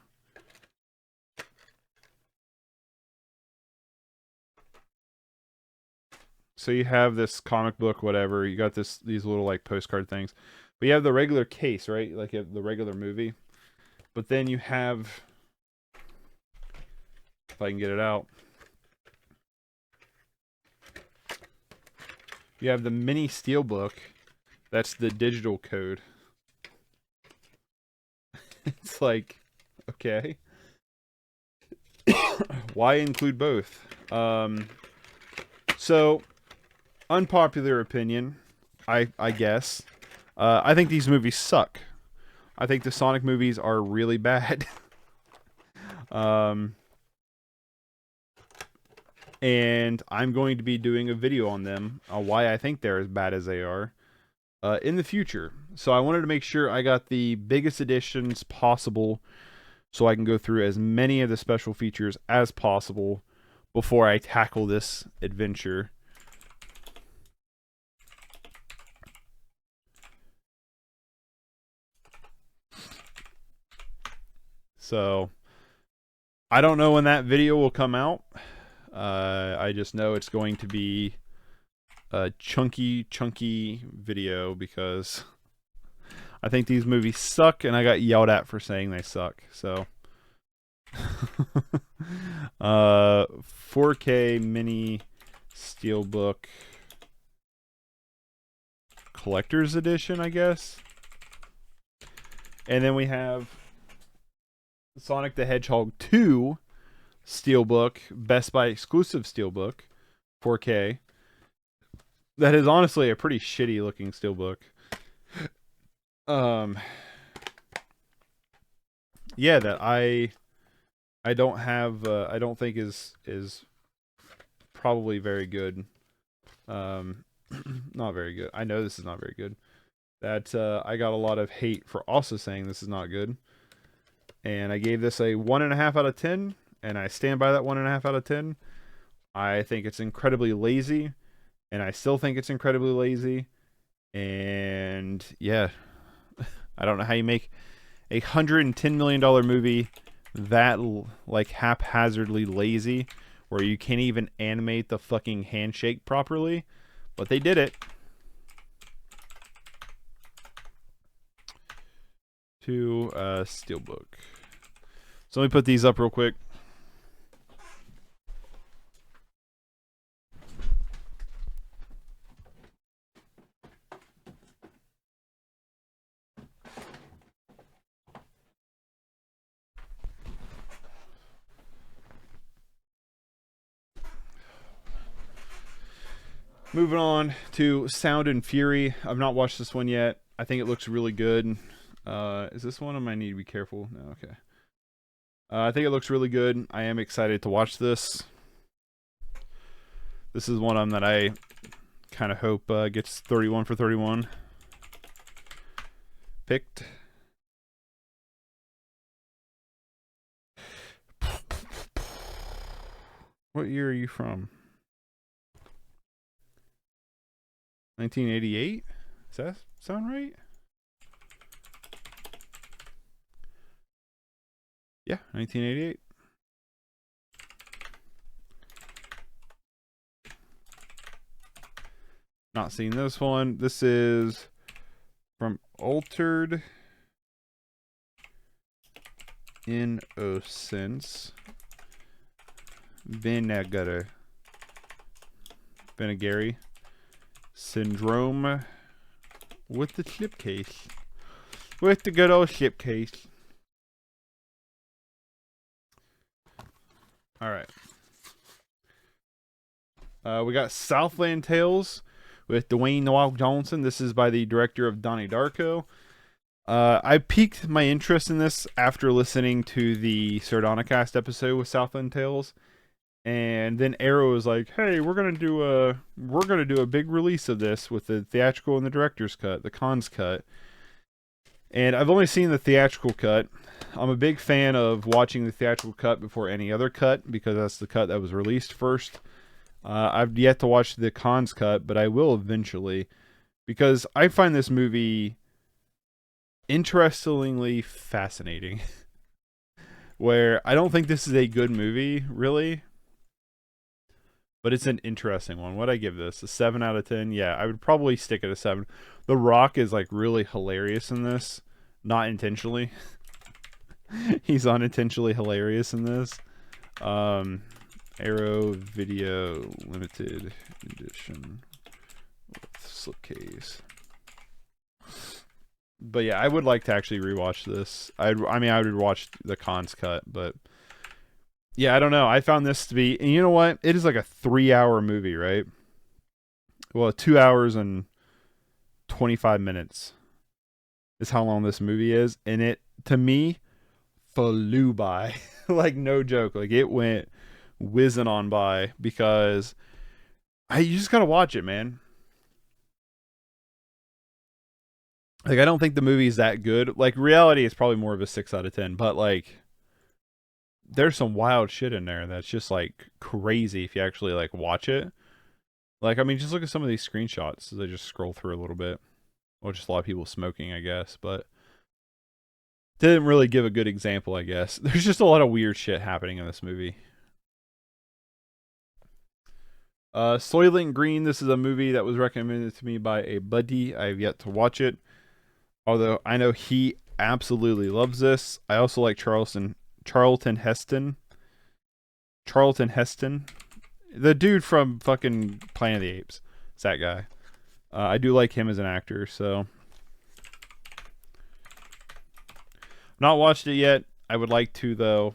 So you have this comic book, whatever. You got these little like postcard things. But you have the regular case, right? Like you have the regular movie. But then you have, if I can get it out, you have the mini steelbook. That's the digital code. It's like, okay. Why include both? So, unpopular opinion, I guess. I think these movies suck. I think the Sonic movies are really bad. And I'm going to be doing a video on them, why I think they're as bad as they are, in the future. So I wanted to make sure I got the biggest editions possible so I can go through as many of the special features as possible before I tackle this adventure. So I don't know when that video will come out. I just know it's going to be a chunky video because I think these movies suck and I got yelled at for saying they suck. So 4K mini steelbook collector's edition, I guess. And then we have Sonic the Hedgehog 2 steelbook, Best Buy exclusive steelbook, 4K. That is honestly a pretty shitty looking steelbook. Yeah, that I don't have, I don't think is probably very good. Not very good. I know this is not very good. That I got a lot of hate for also saying this is not good. And I gave this a 1.5 out of 10, and I stand by that 1.5 out of 10. I think it's incredibly lazy, and I still think it's incredibly lazy. And yeah, I don't know how you make a $110 million movie that like haphazardly lazy, where you can't even animate the fucking handshake properly, but they did it. To steelbook. So let me put these up real quick. Moving on to Sound and Fury. I've not watched this one yet. I think it looks really good. Is this one? I might need to be careful. No, okay. I think it looks really good. I am excited to watch this. This is one of them that I kind of hope gets 31 for 31 picked. What year are you from? 1988? Does that sound right? Yeah, 1988. Not seen this one. This is from Altered Innocence. Vinegary Syndrome with the slipcase. With the good old slipcase. Alright. We got Southland Tales with Dwayne The Rock Johnson. This is by the director of Donnie Darko. I piqued my interest in this after listening to the Sardonicast episode with Southland Tales. And then Arrow was like, "Hey, we're gonna do a big release of this with the theatrical and the director's cut, the Cons cut." And I've only seen the theatrical cut. I'm a big fan of watching the theatrical cut before any other cut because that's the cut that was released first. I've yet to watch the Cons cut, but I will eventually because I find this movie interestingly fascinating. Where I don't think this is a good movie, really. but it's an interesting one. What'd I give this? A 7 out of 10? Yeah, I would probably stick at a 7. The Rock is like really hilarious in this, not intentionally. He's unintentionally hilarious in this. Arrow Video Limited Edition with slipcase. But yeah, I would like to actually rewatch this. I mean, I would watch the Cons cut, but yeah, I don't know. I found this to be, and you know what? It is like a 3-hour movie, right? Well, 2 hours and 25 minutes is how long this movie is, and it, to me, flew by. Like, no joke. Like, it went whizzing on by because you just gotta watch it, man. Like, I don't think the movie's that good. Like, reality is probably more of a 6 out of 10, but like, there's some wild shit in there that's just like crazy if you actually like watch it. Like, I mean, just look at some of these screenshots as I just scroll through a little bit. Well, just a lot of people smoking, I guess, but didn't really give a good example, I guess. There's just a lot of weird shit happening in this movie. Soylent Green, this is a movie that was recommended to me by a buddy. I have yet to watch it, although I know he absolutely loves this. I also like Charlton Heston. Charlton Heston. The dude from fucking Planet of the Apes. It's that guy. I do like him as an actor, so. Not watched it yet. I would like to, though.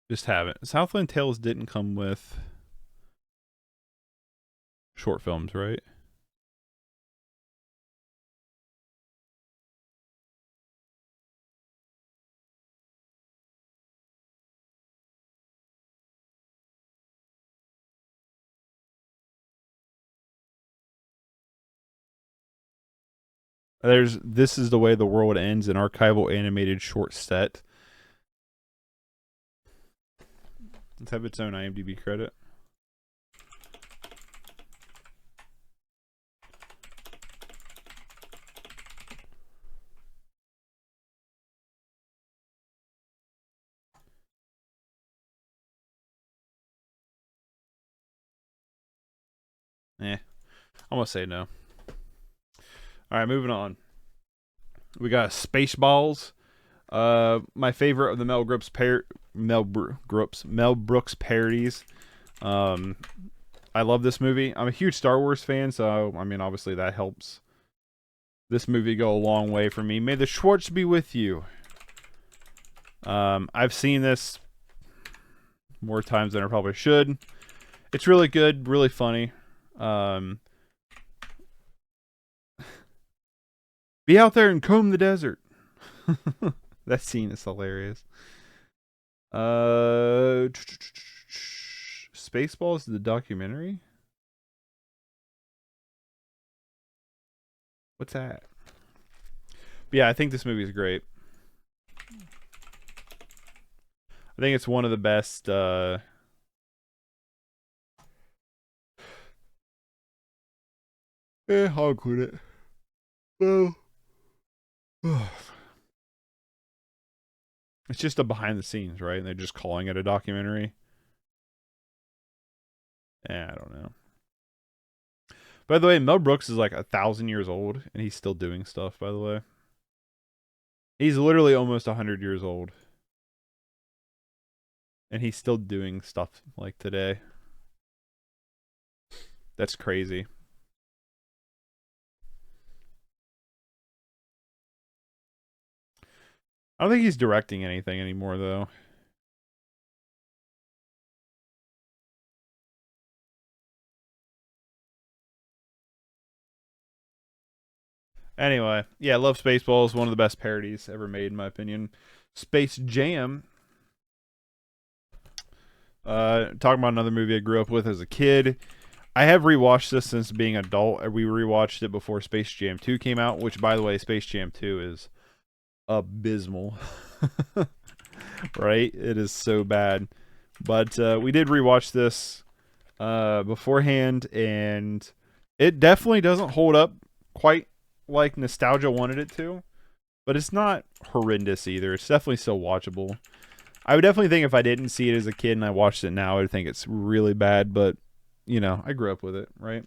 Just haven't. Southland Tales didn't come with short films, right? There's This Is the Way the World Ends, an archival animated short set. Let's have its own IMDb credit. I'm gonna say no. Alright, moving on. We got Spaceballs. My favorite of the Mel Brooks parodies. I love this movie. I'm a huge Star Wars fan, so I mean, obviously that helps this movie go a long way for me. May the Schwartz be with you. I've seen this more times than I probably should. It's really good, really funny. Be out there and comb the desert. That scene is hilarious. Spaceballs, the documentary? What's that? But yeah, I think this movie is great. I think it's one of the best I'll include it. Well, it's just a behind the scenes, right? And they're just calling it a documentary. I don't know. By the way, Mel Brooks is like 1,000 years old, and he's still doing stuff, by the way. He's literally almost 100 years old. And he's still doing stuff like today. That's crazy. I don't think he's directing anything anymore, though. Anyway, yeah, Love Spaceballs, one of the best parodies ever made, in my opinion. Space Jam. Talking about another movie I grew up with as a kid. I have rewatched this since being an adult. We rewatched it before Space Jam 2 came out, which, by the way, Space Jam 2 is abysmal. Right? It is so bad. But we did rewatch this beforehand, and it definitely doesn't hold up quite like nostalgia wanted it to. But it's not horrendous either. It's definitely still watchable. I would definitely think if I didn't see it as a kid and I watched it now, I would think it's really bad. But you know, I grew up with it, right?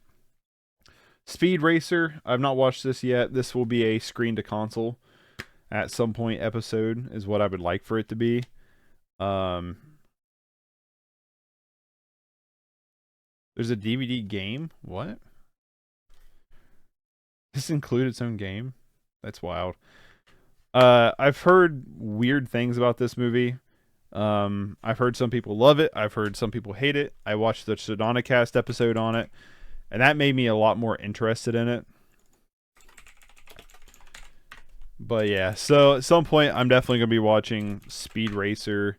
Speed Racer. I've not watched this yet. This will be a screen to console at some point episode, is what I would like for it to be. There's a DVD game. What? This included its own game? That's wild. I've heard weird things about this movie. I've heard some people love it. I've heard some people hate it. I watched the Sedona Cast episode on it, and that made me a lot more interested in it. But yeah, so at some point, I'm definitely going to be watching Speed Racer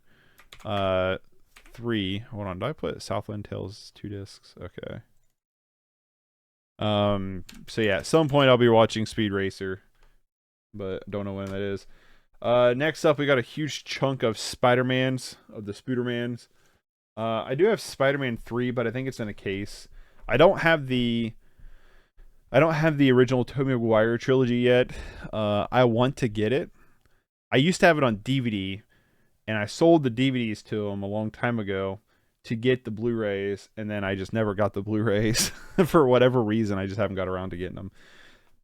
3. Hold on, did I put Southland Tales 2 discs? Okay. So yeah, at some point I'll be watching Speed Racer, but I don't know when that is. Next up, we got a huge chunk of Spider-Mans, of the Spoodermans. I do have Spider-Man 3, but I think it's in a case. I don't have the original Tobey Maguire trilogy yet. I want to get it. I used to have it on DVD, and I sold the DVDs to him a long time ago to get the Blu-rays, and then I just never got the Blu-rays for whatever reason. I just haven't got around to getting them.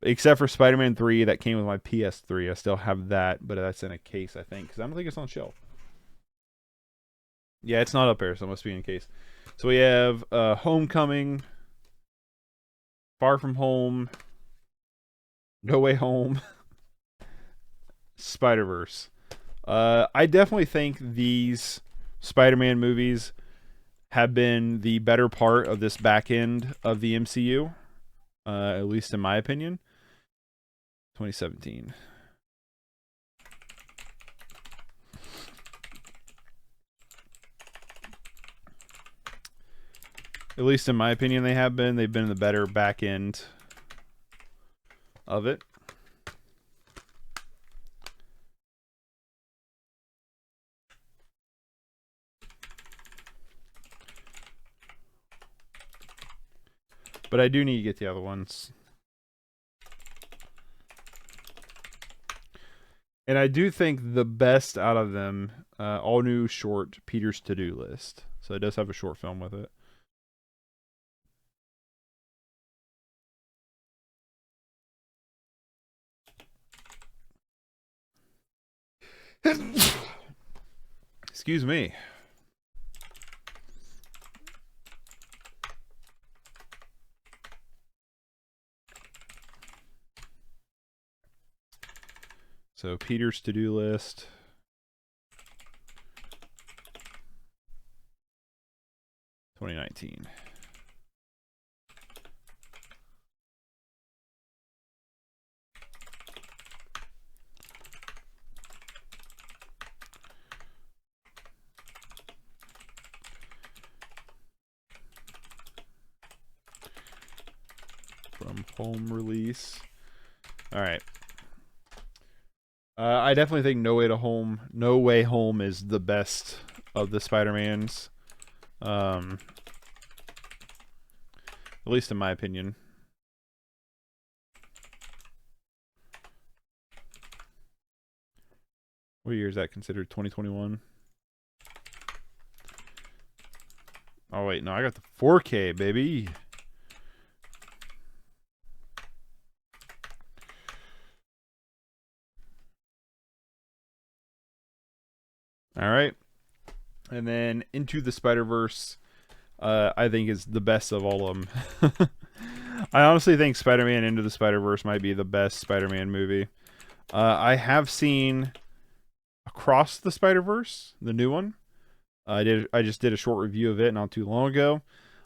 Except for Spider-Man 3 that came with my PS3. I still have that, but that's in a case, I think, because I don't think it's on shelf. Yeah, it's not up there, so it must be in a case. So we have Homecoming, Far From Home, No Way Home, Spider-Verse. I definitely think these Spider-Man movies have been the better part of this back end of the MCU, at least in my opinion. 2017. At least in my opinion, they have been. They've been the better back end of it. But I do need to get the other ones. And I do think the best out of them, all new short Peter's To-Do List. So it does have a short film with it. Excuse me. So Peter's To-Do List. $2019. From home release. All right. I definitely think No Way Home is the best of the Spider-Mans. At least in my opinion. What year is that considered? 2021? Oh, wait. No, I got the 4K, baby. All right. And then Into the Spider-Verse, I think is the best of all of them. I honestly think Spider-Man Into the Spider-Verse might be the best Spider-Man movie. I have seen Across the Spider-Verse, the new one. I just did a short review of it not too long ago.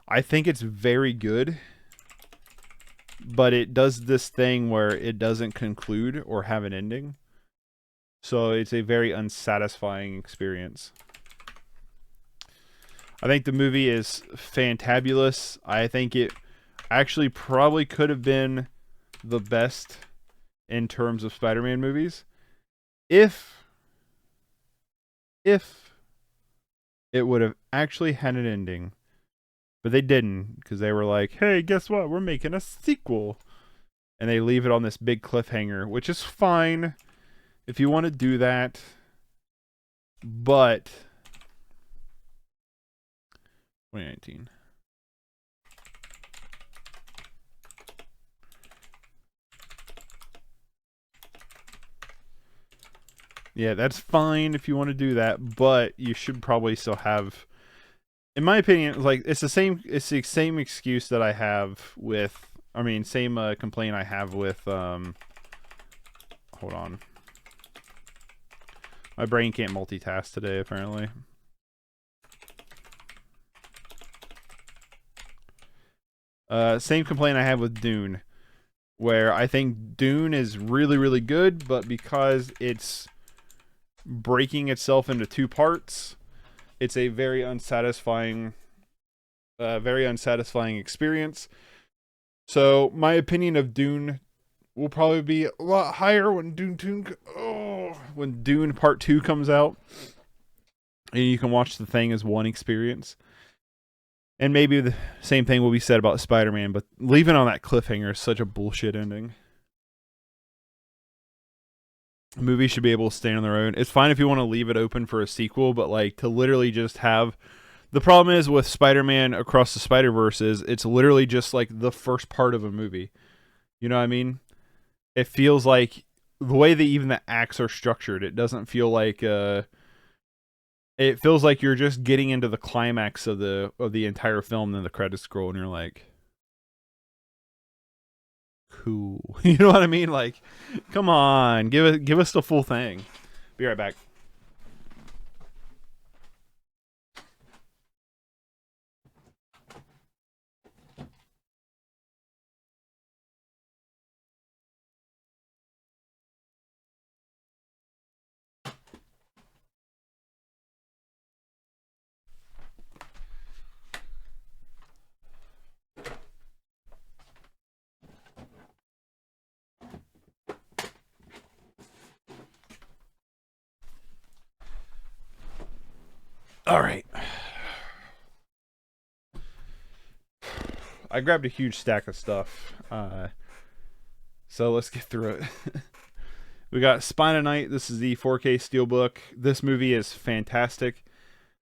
I think it's very good, but it does this thing where it doesn't conclude or have an ending. So it's a very unsatisfying experience. I think the movie is fantabulous. I think it actually probably could have been the best in terms of Spider-Man movies if it would have actually had an ending. But they didn't, because they were like, hey, guess what? We're making a sequel. And they leave it on this big cliffhanger, which is fine if you want to do that. But 2019. Yeah, that's fine if you want to do that, but you should probably still have, in my opinion, like it's the same excuse that I have with, I mean, same complaint I have with hold on. My brain can't multitask today apparently. Same complaint I have with Dune, where I think Dune is really, really good, but because it's breaking itself into two parts, it's a very unsatisfying experience. So my opinion of Dune will probably be a lot higher when Dune Part 2 comes out, and you can watch the thing as one experience. And maybe the same thing will be said about Spider-Man, but leaving on that cliffhanger is such a bullshit ending. Movies should be able to stand on their own. It's fine if you want to leave it open for a sequel, but like to literally just have, the problem is with Spider-Man Across the Spider-Verse is it's literally just like the first part of a movie. You know what I mean? It feels like the way that even the acts are structured, it doesn't feel like it feels like you're just getting into the climax of the entire film, then the credits scroll and you're like, cool. You know what I mean? Like, come on, give us the full thing. Be right back. All right. I grabbed a huge stack of stuff. So let's get through it. We got Spine of Night. This is the 4K Steelbook. This movie is fantastic.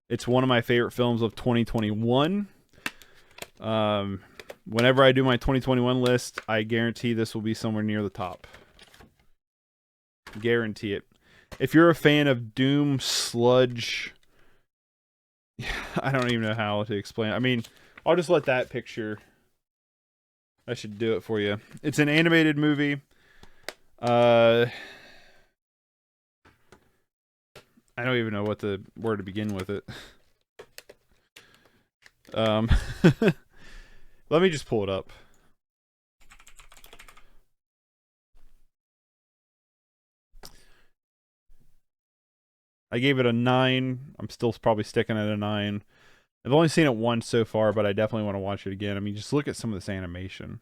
It's one of my favorite films of 2021. Whenever I do my 2021 list, I guarantee this will be somewhere near the top. Guarantee it. If you're a fan of Doom sludge, I don't even know how to explain it. I mean, I'll just let that picture, I should do it for you. It's an animated movie. I don't even know where to begin with it. Let me just pull it up. I gave it a 9. I'm still probably sticking at a 9. I've only seen it once so far, but I definitely want to watch it again. I mean, just look at some of this animation.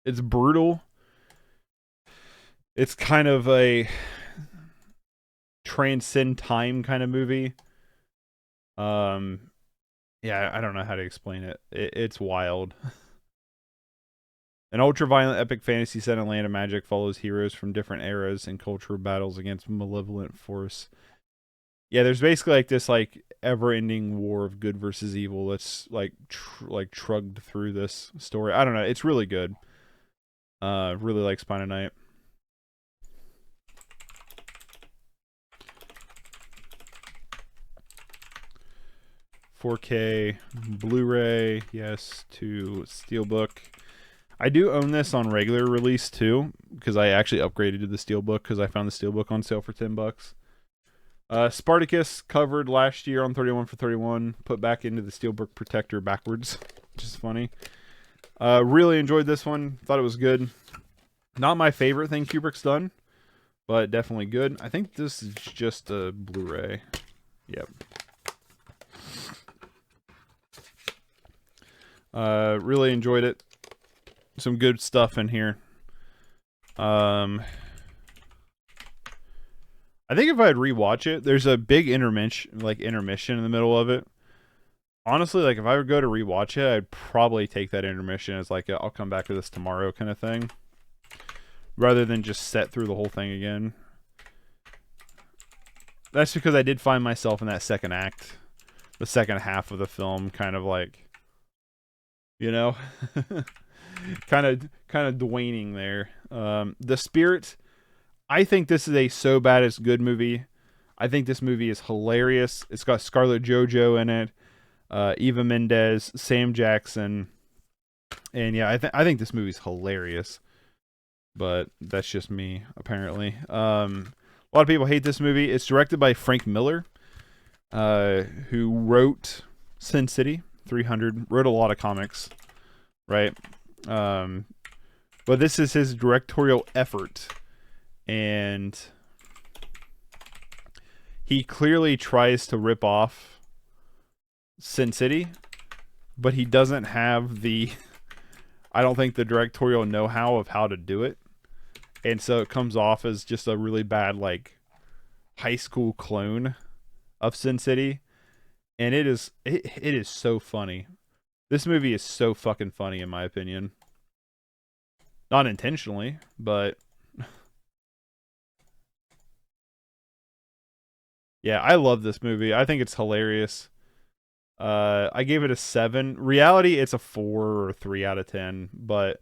It's brutal. It's kind of a transcend time kind of movie. Yeah, I don't know how to explain it. It's wild. An ultra-violent epic fantasy set in a land of magic follows heroes from different eras and cultural battles against malevolent force. Yeah, there's basically like this like ever-ending war of good versus evil that's like trugged through this story. I don't know. It's really good. Really like Spine of Night. $4K Blu-ray, yes, to Steelbook. I do own this on regular release too, because I actually upgraded to the Steelbook because I found the Steelbook on sale for $10. Spartacus covered last year on 31 for 31, put back into the Steelbook protector backwards, which is funny. Really enjoyed this one, thought it was good. Not my favorite thing Kubrick's done, but definitely good. I think this is just a Blu-ray. Yep. Really enjoyed it. Some good stuff in here. I think if I'd rewatch it, there's a big intermission in the middle of it. Honestly, like if I would go to rewatch it, I'd probably take that intermission as like I'll come back to this tomorrow kind of thing, rather than just set through the whole thing again. that's because I did find myself in that second act, the second half of the film, kind of like, you know, kind of dwaning there. The Spirit. I think this is a so bad it's good movie. I think this movie is hilarious. It's got Scarlett Jojo in it, Eva Mendes, Sam Jackson, and yeah, I think this movie's hilarious. But that's just me, apparently. A lot of people hate this movie. It's directed by Frank Miller, who wrote Sin City 300, wrote a lot of comics, right? But this is his directorial effort, and he clearly tries to rip off Sin City, but he doesn't have the, I don't think, the directorial know-how of how to do it. And so it comes off as just a really bad, like, high school clone of Sin City. And it is so funny. This movie is so fucking funny, in my opinion. Not intentionally, but yeah, I love this movie. I think it's hilarious. I gave it a 7. Reality, it's a 4 or 3 out of 10, but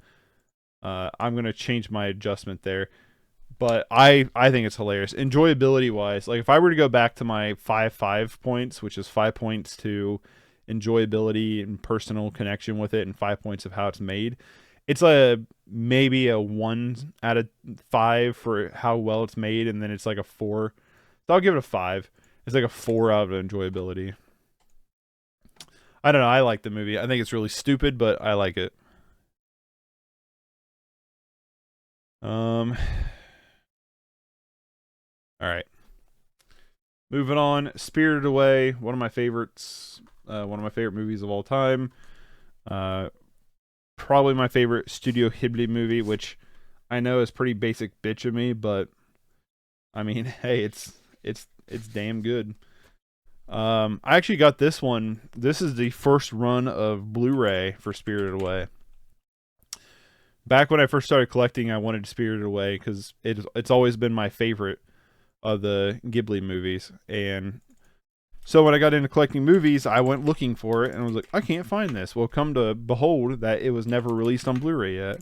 I'm gonna change my adjustment there. But I think it's hilarious. Enjoyability wise, like if I were to go back to my 5 points, which is 5 points to enjoyability and personal connection with it, and 5 points of how it's made, it's maybe a 1 out of 5 for how well it's made, and then it's like a 4. So I'll give it a 5. It's like a 4 out of enjoyability. I don't know. I like the movie. I think it's really stupid, but I like it. All right. Moving on. Spirited Away, one of my favorites. One of my favorite movies of all time. Probably my favorite Studio Ghibli movie, which I know is pretty basic bitch of me, but I mean, hey, it's damn good. I actually got this one. This is the first run of Blu-ray for Spirited Away. Back when I first started collecting, I wanted Spirited Away because it's always been my favorite of the Ghibli movies. And so when I got into collecting movies, I went looking for it and I was like, I can't find this. Well, come to behold that it was never released on Blu-ray yet.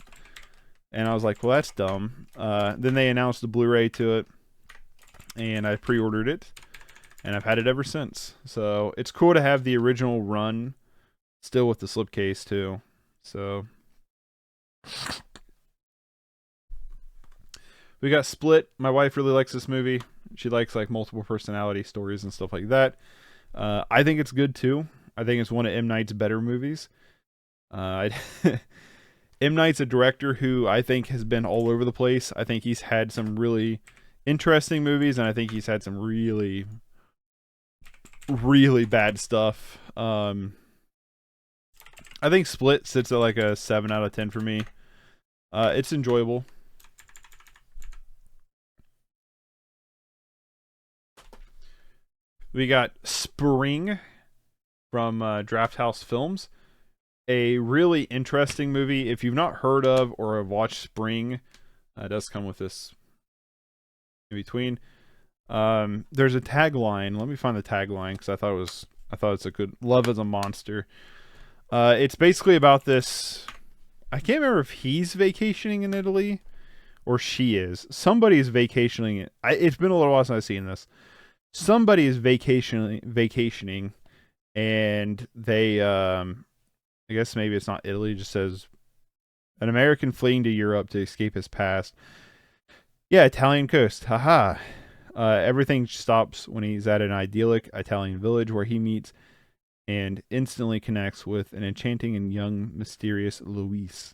And I was like, well, that's dumb. Then they announced the Blu-ray to it, and I pre-ordered it, and I've had it ever since. So it's cool to have the original run still with the slipcase too. So we got Split. My wife really likes this movie. She likes like multiple personality stories and stuff like that. I think it's good too. I think it's one of M. Night's better movies. M. Night's a director who I think has been all over the place. I think he's had some really interesting movies, and I think he's had some really, really bad stuff. I think Split sits at like a 7 out of 10 for me. It's enjoyable. We got Spring from Draft House Films. A really interesting movie. If you've not heard of or have watched Spring, it does come with this in between. There's a tagline. Let me find the tagline because I thought it's a good Love as a Monster. It's basically about this. I can't remember if he's vacationing in Italy or she is. Somebody's vacationing. It's been a little while since I've seen this. Somebody is vacationing, and they I guess maybe it's not Italy. It just says an American fleeing to Europe to escape his past. Yeah, Italian coast. Haha. Everything stops when he's at an idyllic Italian village where he meets and instantly connects with an enchanting and young, mysterious Luis.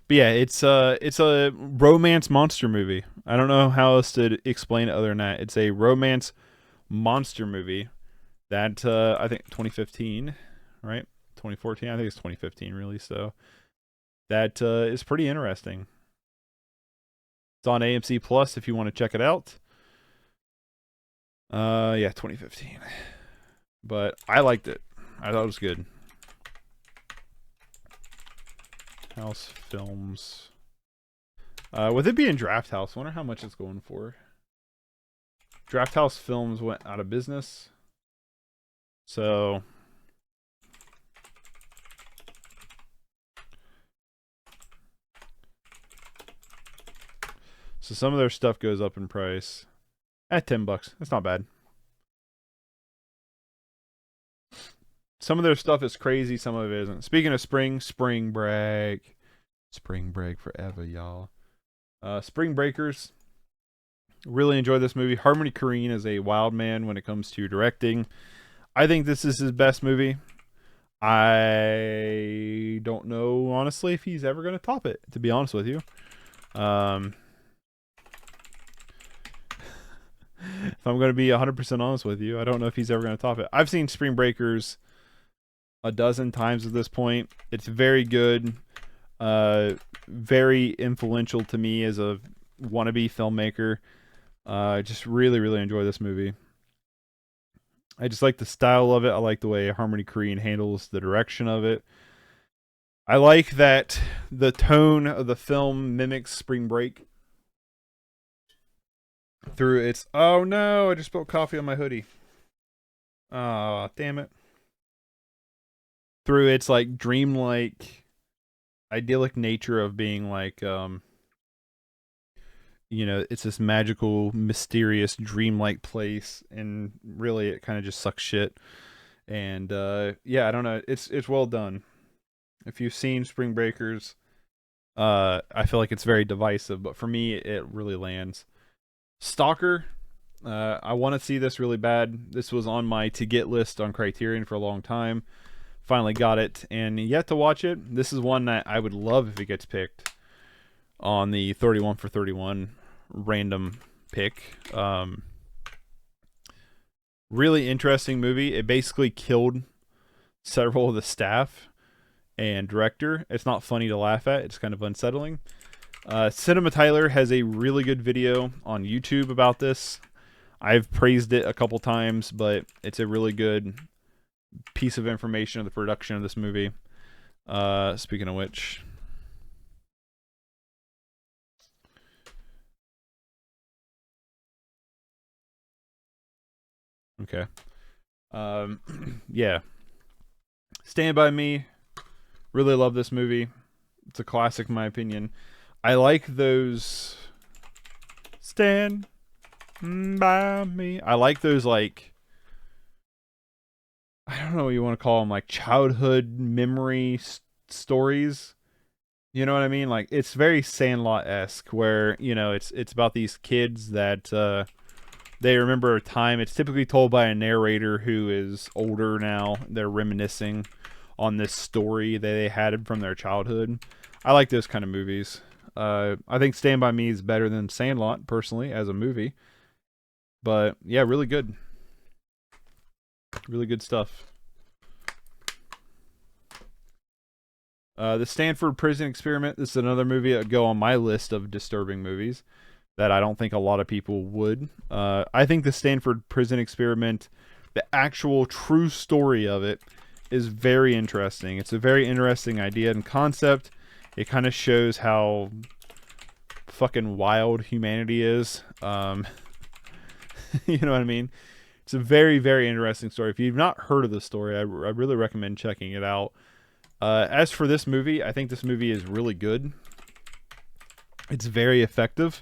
But yeah, it's a romance monster movie. I don't know how else to explain it other than that. It's a romance monster movie that I think 2015, right? 2014. I think it's 2015 really. So that is pretty interesting. It's on AMC Plus if you want to check it out. Yeah, 2015. But I liked it. I thought it was good. House Films. With it being Draft House, I wonder how much it's going for. Draft House Films went out of business. So some of their stuff goes up in price. At $10. That's not bad. Some of their stuff is crazy, some of it isn't. Speaking of spring break. Spring break forever, y'all. Spring Breakers. Really enjoy this movie. Harmony Korine is a wild man when it comes to directing. I think this is his best movie. I don't know, honestly, if he's ever going to top it, to be honest with you. If I'm going to be 100% honest with you, I don't know if he's ever going to top it. I've seen Spring Breakers a dozen times at this point. It's very good. Very influential to me as a wannabe filmmaker. I just really, really enjoy this movie. I just like the style of it. I like the way Harmony Korine handles the direction of it. I like that the tone of the film mimics Spring Break through its... Oh no, I just spilled coffee on my hoodie. Oh, damn it. Through its like dreamlike, idyllic nature of being like, you know, it's this magical, mysterious, dreamlike place, and really it kind of just sucks shit. And yeah, I don't know. It's well done. If you've seen Spring Breakers, I feel like it's very divisive, but for me, it really lands. Stalker, I want to see this really bad. This was on my to get list on Criterion for a long time. Finally got it, and yet to watch it. This is one that I would love if it gets picked on the 31 for 31 random pick. Really interesting movie. It basically killed several of the staff and director. It's not funny to laugh at. It's kind of unsettling. Cinema Tyler has a really good video on YouTube about this. I've praised it a couple times, but it's a really good piece of information of the production of this movie. Speaking of which, okay. Yeah. Stand By Me. Really love this movie. It's a classic in my opinion. I like those Stand By Me. I like those, like, I don't know what you want to call them, like childhood memory stories. You know what I mean? Like, it's very Sandlot-esque, where, you know, it's about these kids that they remember a time. It's typically told by a narrator who is older now. They're reminiscing on this story that they had from their childhood. I like those kind of movies. I think Stand By Me is better than Sandlot, personally, as a movie. But, yeah, really good. Really good stuff. The Stanford Prison Experiment. This is another movie that would go on my list of disturbing movies that I don't think a lot of people would. I think the Stanford Prison Experiment, the actual true story of it, is very interesting. It's a very interesting idea and concept. It kind of shows how fucking wild humanity is. You know what I mean? It's a very, very interesting story. If you've not heard of the story, I really recommend checking it out. As for this movie, I think this movie is really good. It's very effective.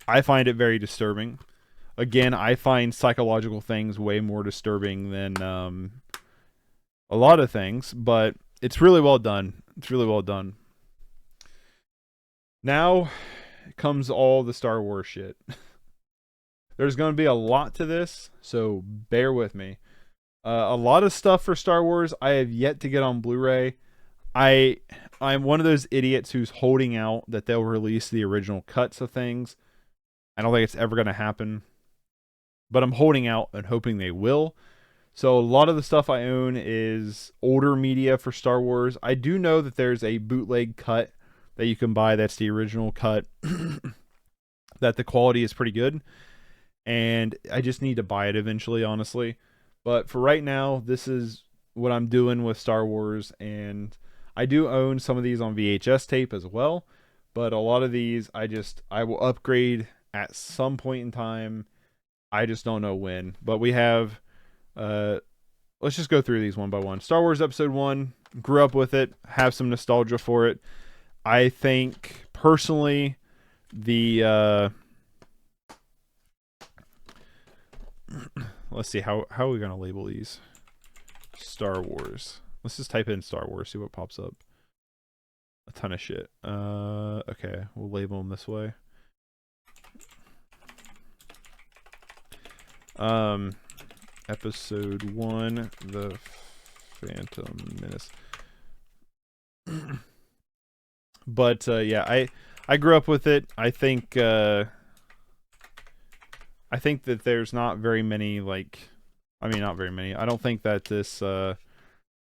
I find it very disturbing. Again, I find psychological things way more disturbing than a lot of things, but it's really well done. It's really well done. Now comes all the Star Wars shit. There's going to be a lot to this, so bear with me. A lot of stuff for Star Wars I have yet to get on Blu-ray. I'm one of those idiots who's holding out that they'll release the original cuts of things. I don't think it's ever going to happen, but I'm holding out and hoping they will. So a lot of the stuff I own is older media for Star Wars. I do know that there's a bootleg cut that you can buy that's the original cut, that the quality is pretty good, and I just need to buy it eventually, honestly. But for right now, this is what I'm doing with Star Wars, and I do own some of these on VHS tape as well, but a lot of these I will upgrade at some point in time. I just don't know when. But we have, let's just go through these one by one. Star Wars Episode 1, grew up with it, have some nostalgia for it. I think, personally, the, let's see, how are we going to label these? Star Wars. Let's just type in Star Wars, see what pops up. A ton of shit. Okay, we'll label them this way. Episode 1, The Phantom Menace. But yeah, I grew up with it. I think that there's not very many, like, I mean, not very many. I don't think that this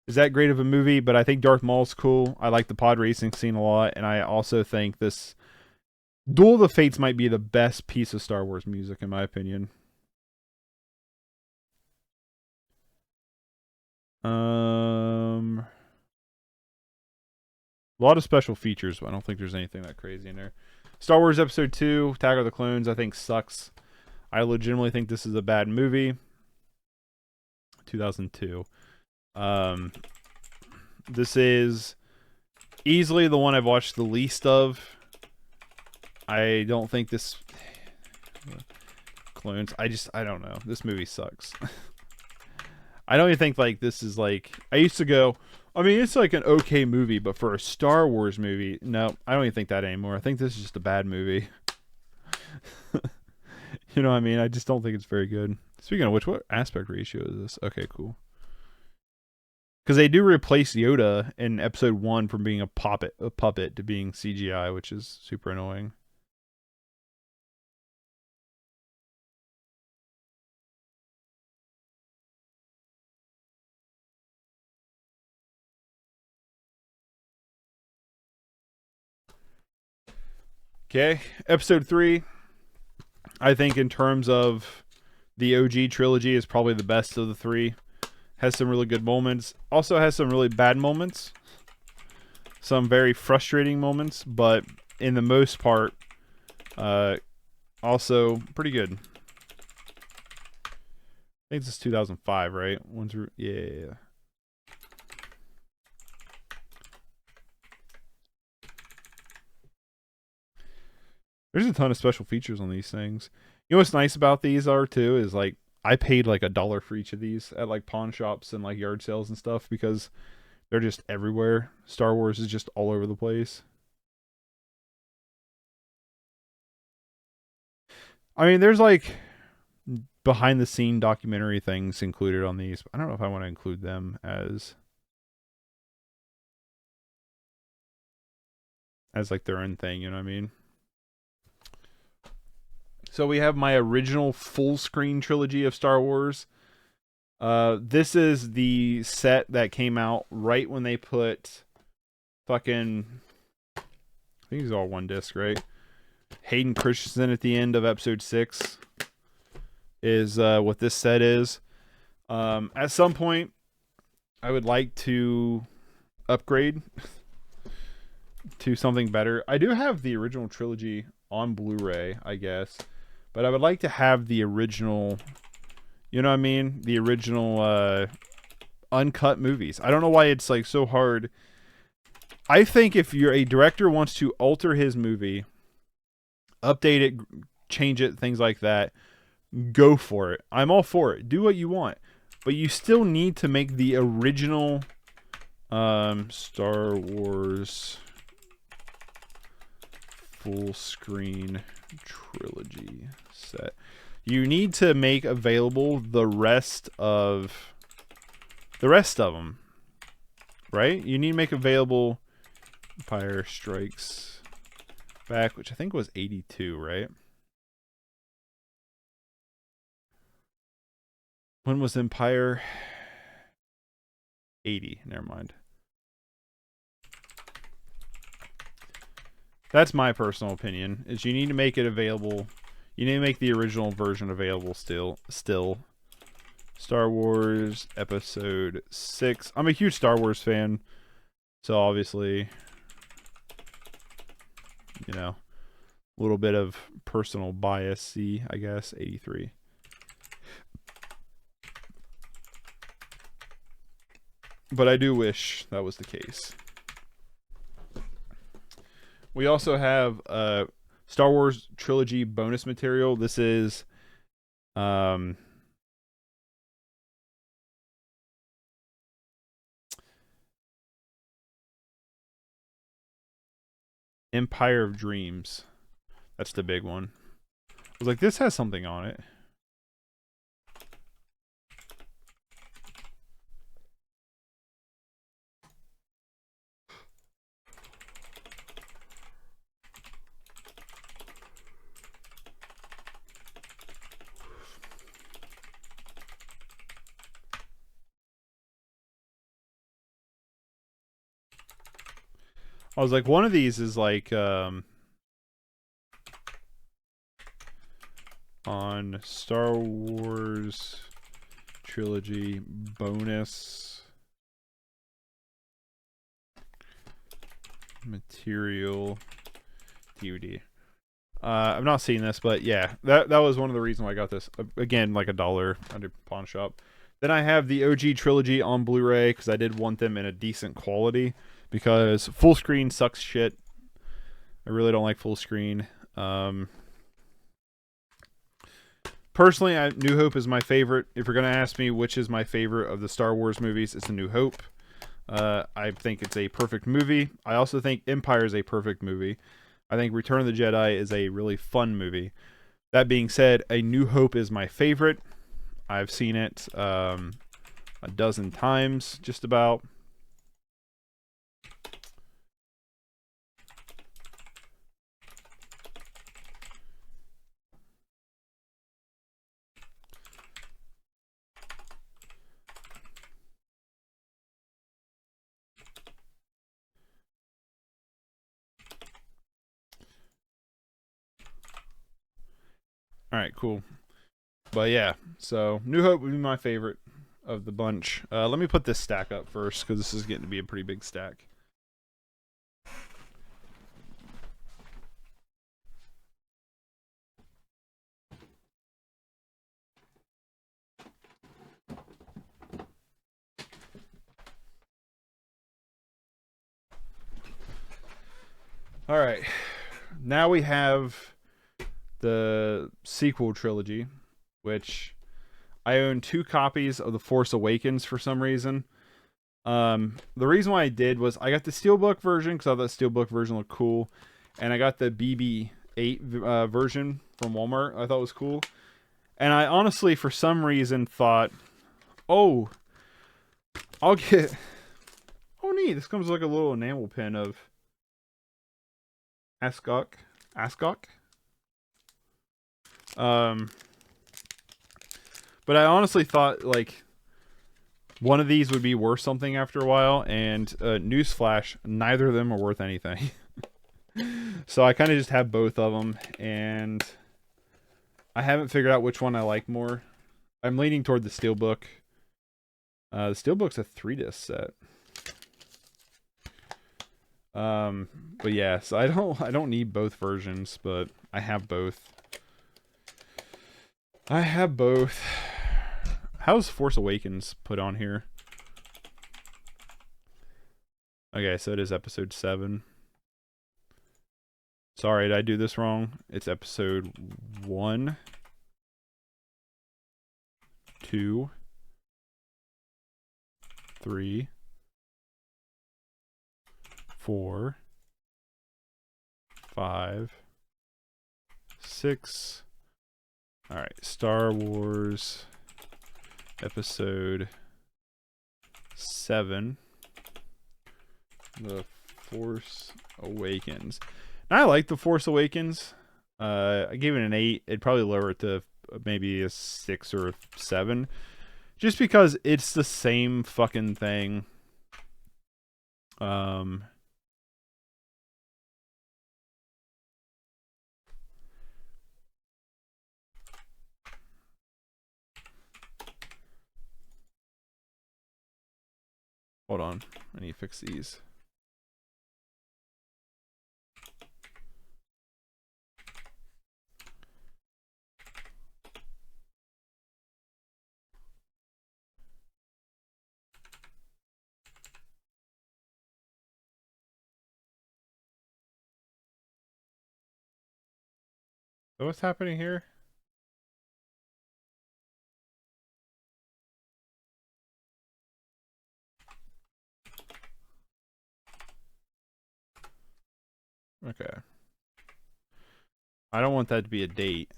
is that great of a movie, but I think Darth Maul's cool. I like the pod racing scene a lot, and I also think this Duel of the Fates might be the best piece of Star Wars music, in my opinion. A lot of special features, but I don't think there's anything that crazy in there. Star Wars Episode 2, Attack of the Clones, I think sucks. I legitimately think this is a bad movie. 2002. This is easily the one I've watched the least of. I don't think this Clones. I don't know. This movie sucks. I don't even think like this is like I used to go. I mean, it's like an okay movie, but for a Star Wars movie, no, I don't even think that anymore. I think this is just a bad movie. You know what I mean? I just don't think it's very good. Speaking of which, what aspect ratio is this? Okay, cool. Because they do replace Yoda in Episode 1 from being a puppet to being CGI, which is super annoying. Okay, Episode 3, I think in terms of the OG trilogy is probably the best of the three. Has some really good moments. Also has some really bad moments. Some very frustrating moments, but in the most part, also pretty good. I think this is 2005, right? Yeah. There's a ton of special features on these things. You know what's nice about these are too is like I paid like $1 for each of these at like pawn shops and like yard sales and stuff because they're just everywhere. Star Wars is just all over the place. I mean, there's like behind the scene documentary things included on these. I don't know if I want to include them as like their own thing, you know what I mean? So we have my original full screen trilogy of Star Wars. This is the set that came out right when they put fucking I think it's all one disc, right? Hayden Christensen at the end of Episode 6 is what this set is. At some point, I would like to upgrade to something better. I do have the original trilogy on Blu-ray, I guess, but I would like to have the original, you know what I mean? The original uncut movies. I don't know why it's like so hard. I think if you're a director wants to alter his movie, update it, change it, things like that, go for it. I'm all for it. Do what you want. But you still need to make the original Star Wars full screen trilogy set. You need to make available the rest of them. Right? You need to make available Empire Strikes Back, which I think was 82, right? When was Empire? 80. Never mind. That's my personal opinion. Is you need to make it available. You need to make the original version available still. Star Wars Episode 6. I'm a huge Star Wars fan. So obviously, you know, a little bit of personal bias, I guess. 83. but I do wish that was the case. We also have Star Wars trilogy bonus material. This is Empire of Dreams. That's the big one. I was like, this has something on it. I was like, one of these is like on Star Wars trilogy bonus material DVD. I've not seen this, but yeah, that was one of the reasons why I got this. Again, like $1 under pawn shop. Then I have the OG trilogy on Blu-ray because I did want them in a decent quality because full screen sucks shit. I really don't like full screen. Personally, New Hope is my favorite. If you're gonna ask me which is my favorite of the Star Wars movies, it's A New Hope. I think it's a perfect movie. I also think Empire is a perfect movie. I think Return of the Jedi is a really fun movie. That being said, A New Hope is my favorite. I've seen it a dozen times, just about. All right, cool. But yeah, so New Hope would be my favorite of the bunch. Let me put this stack up first because this is getting to be a pretty big stack. All right, now we have the sequel trilogy, which I own 2 copies of The Force Awakens for some reason. The reason why I did was I got the Steelbook version because I thought the Steelbook version looked cool, and I got the BB-8 version from Walmart. I thought was cool, and I honestly, for some reason, thought, oh, I'll get. Oh, neat! This comes with like a little enamel pin of Ascot. But I honestly thought like one of these would be worth something after a while, and newsflash, neither of them are worth anything. So I kind of just have both of them, and I haven't figured out which one I like more. I'm leaning toward the Steelbook. The Steelbook's a 3-disc set. But yeah, so I don't need both versions, but I have both. How's Force Awakens put on here? Okay, so it is episode 7. Sorry, did I do this wrong? It's episode 1, 2, 3, 4, 5, 6. All right, Star Wars episode 7, The Force Awakens. And I like The Force Awakens. I gave it an 8. It'd probably lower it to maybe a 6 or a 7. Just because it's the same fucking thing. Hold on. I need to fix these. So what's happening here? Okay. I don't want that to be a date.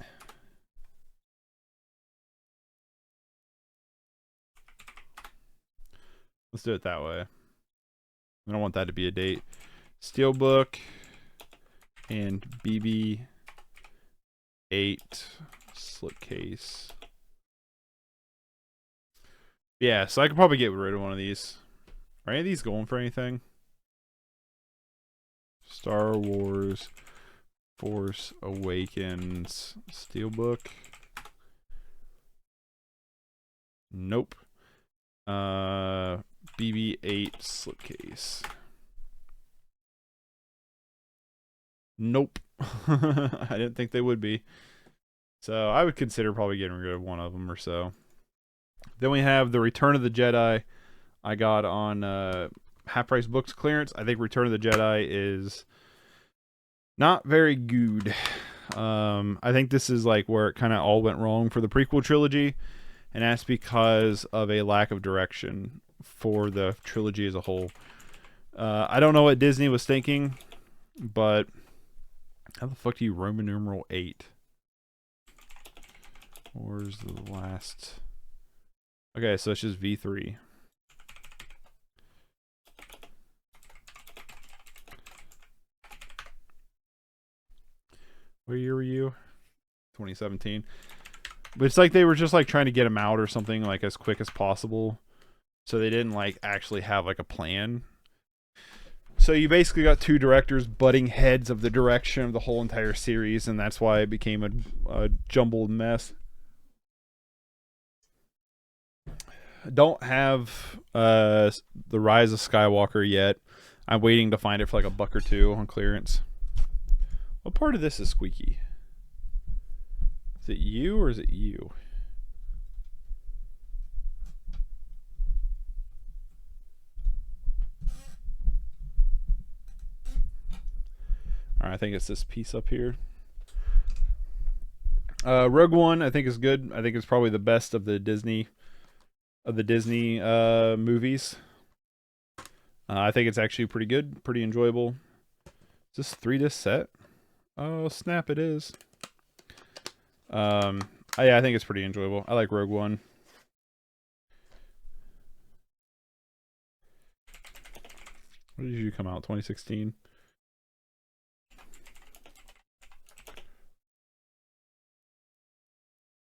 Let's do it that way. I don't want that to be a date. Steelbook and BB8 slipcase. Yeah, so I could probably get rid of one of these. Are any of these going for anything? Star Wars Force Awakens Steelbook. Nope. BB8 slipcase. Nope. I didn't think they would be. So I would consider probably getting rid of one of them or so. Then we have the Return of the Jedi. I got on half price books clearance. I think Return of the Jedi is not very good. I think this is like where it kind of all went wrong for the prequel trilogy, and that's because of a lack of direction for the trilogy as a whole. I don't know what Disney was thinking, but how the fuck do you Roman numeral 8? Where's the last? Okay, so it's just V3. What year were you? 2017. But it's like they were just like trying to get them out or something like as quick as possible. So they didn't like actually have like a plan. So you basically got two directors butting heads of the direction of the whole entire series, and that's why it became a jumbled mess. Don't have the Rise of Skywalker yet. I'm waiting to find it for like $1 or $2 on clearance. What part of this is squeaky? Is it you or is it you? Alright, I think it's this piece up here. Rogue One, I think is good. I think it's probably the best of the Disney movies. I think it's actually pretty good, pretty enjoyable. Is this 3-disc set? Oh snap! It is. Yeah, I think it's pretty enjoyable. I like Rogue One. When did you come out? 2016.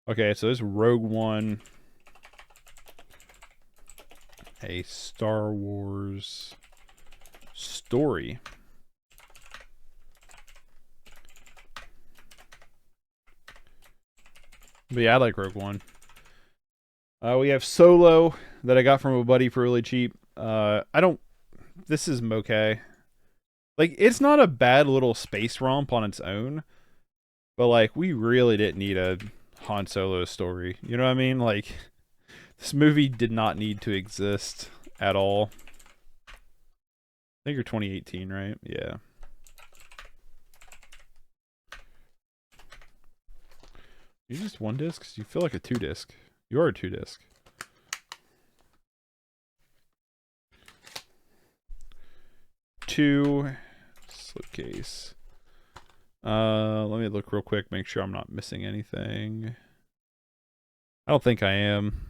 Okay, so this Rogue One, a Star Wars story. But yeah, I like Rogue One. We have Solo that I got from a buddy for really cheap. This is okay. Like, it's not a bad little space romp on its own, but like, we really didn't need a Han Solo story. You know what I mean? Like, this movie did not need to exist at all. I think you're 2018, right? Yeah. You just 1-disc? You feel like a 2-disc. You are a 2-disc. Two slipcase. Let me look real quick, make sure I'm not missing anything. I don't think I am.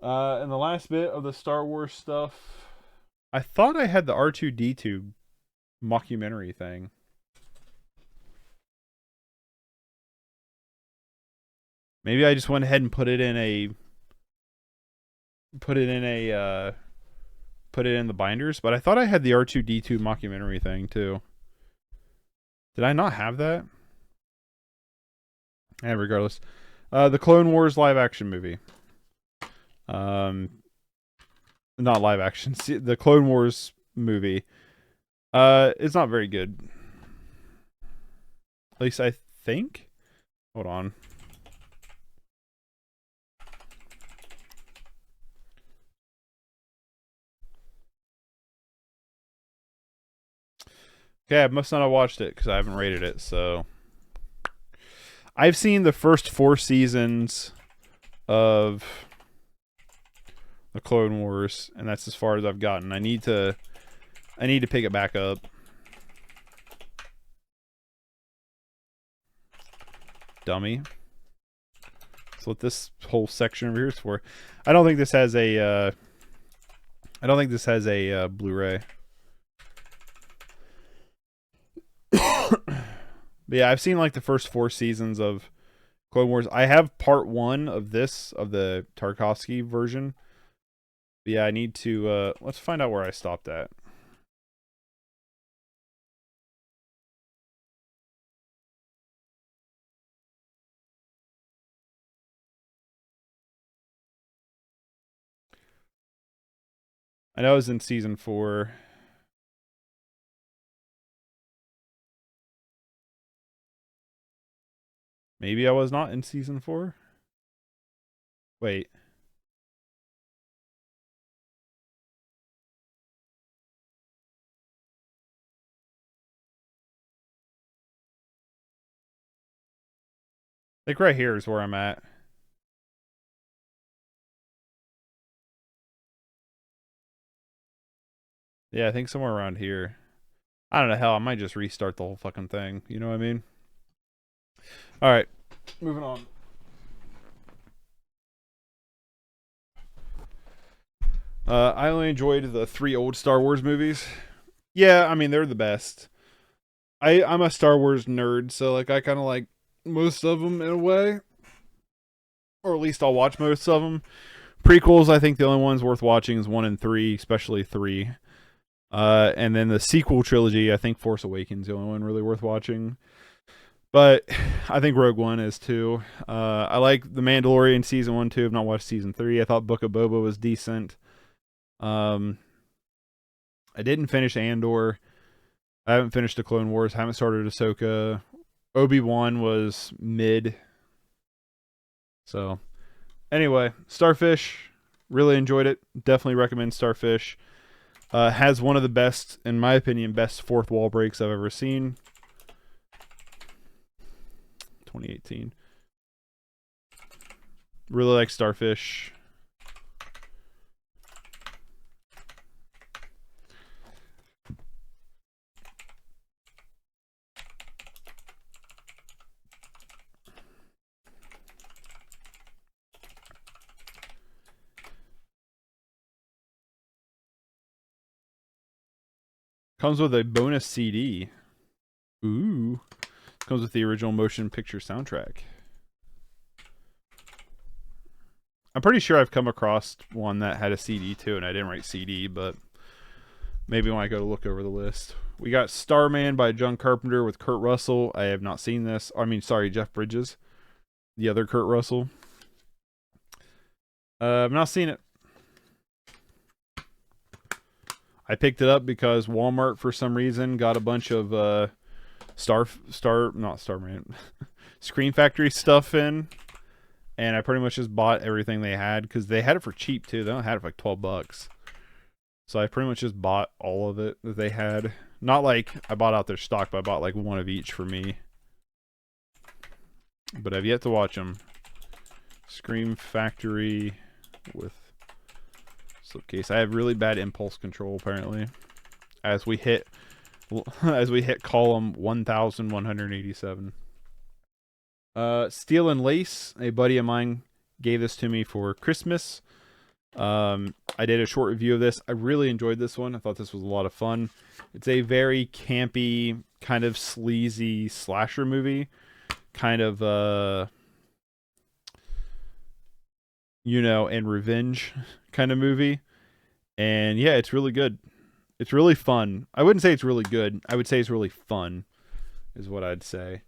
And the last bit of the Star Wars stuff. I thought I had the R2-D2 mockumentary thing. Maybe I just went ahead and put it in the binders, but I thought I had the R2-D2 mockumentary thing too. Did I not have that? Yeah, regardless. The Clone Wars live action movie. Not live action. The Clone Wars movie. It's not very good. At least I think. Hold on. Okay, I must not have watched it because I haven't rated it. So I've seen the first 4 seasons of the Clone Wars, and that's as far as I've gotten. I need to pick it back up. Dummy. That's what this whole section over here is for. I don't think this has a. I don't think this has a Blu-ray. But yeah, I've seen like the first 4 seasons of Clone Wars. I have part 1 of this, of the Tarkovsky version. But yeah, I need to let's find out where I stopped at. I know I was in season 4. Maybe I was not in season 4. Wait. Like right here is where I'm at. Yeah, I think somewhere around here. I don't know, hell, I might just restart the whole fucking thing. You know what I mean? Alright, moving on. I only enjoyed the 3 old Star Wars movies. Yeah, I mean, they're the best. I'm a Star Wars nerd, so like I kind of like most of them in a way. Or at least I'll watch most of them. Prequels, I think the only ones worth watching is 1 and 3, especially 3. And then the sequel trilogy, I think Force Awakens is the only one really worth watching. But I think Rogue One is too. I like The Mandalorian season 1 too. I've not watched season 3. I thought Book of Boba was decent. I didn't finish Andor. I haven't finished the Clone Wars. Haven't started Ahsoka. Obi-Wan was mid. So, anyway, Starfish. Really enjoyed it. Definitely recommend Starfish. Has one of the best, in my opinion, best fourth wall breaks I've ever seen. 2018. Really like Starfish. Comes with a bonus CD. Ooh. Comes with the original motion picture soundtrack. I'm pretty sure I've come across one that had a CD too, and I didn't write CD, but maybe when I go to look over the list. We got Starman by John Carpenter with Kurt Russell. I have not seen this. I mean, sorry, Jeff Bridges. The other Kurt Russell. I've not seen it. I picked it up because Walmart, for some reason, got a bunch of not Starman, Screen Factory stuff in, and I pretty much just bought everything they had because they had it for cheap too. They only had it for like $12, so I pretty much just bought all of it that they had. Not like I bought out their stock, but I bought like one of each for me. But I've yet to watch them. Scream Factory with slipcase. I have really bad impulse control apparently. As we hit column 1187. Steel and Lace, a buddy of mine gave this to me for Christmas. I did a short review of this. I really enjoyed this one. I thought this was a lot of fun. It's a very campy, kind of sleazy slasher movie. Kind of and revenge kind of movie. And yeah, it's really good. It's really fun. I wouldn't say it's really good. I would say it's really fun, is what I'd say.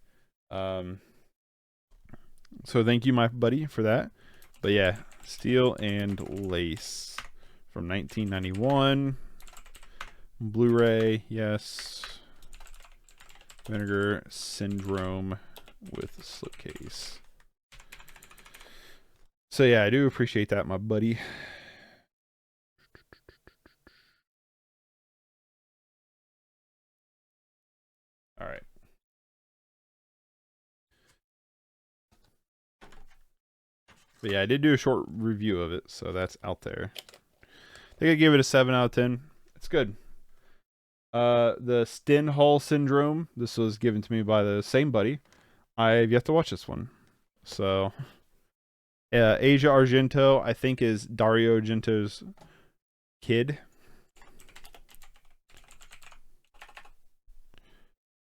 So thank you, my buddy, for that. But yeah, Steel and Lace from 1991. Blu-ray, yes. Vinegar Syndrome with slipcase. So yeah, I do appreciate that, my buddy. But yeah, I did do a short review of it, so that's out there. I think I gave it a 7 out of 10. It's good. The Stendhal Syndrome. This was given to me by the same buddy. I've yet to watch this one. So, Asia Argento, I think, is Dario Argento's kid.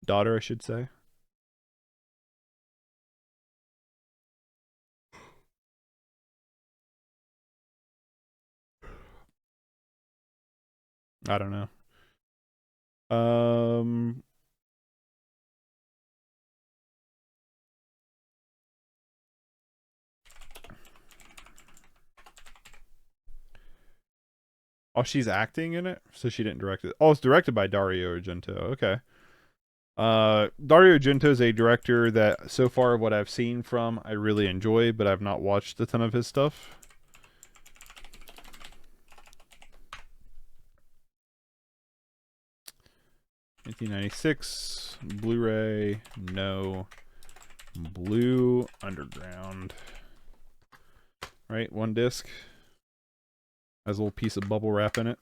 Daughter, I should say. I don't know. Oh, she's acting in it, so she didn't direct it. Oh, it's directed by Dario Argento. Okay. Dario Argento is a director that, so far, what I've seen from, I really enjoy, but I've not watched a ton of his stuff. $1996, Blu-ray, no. Blue Underground. Right, one disc. Has a little piece of bubble wrap in it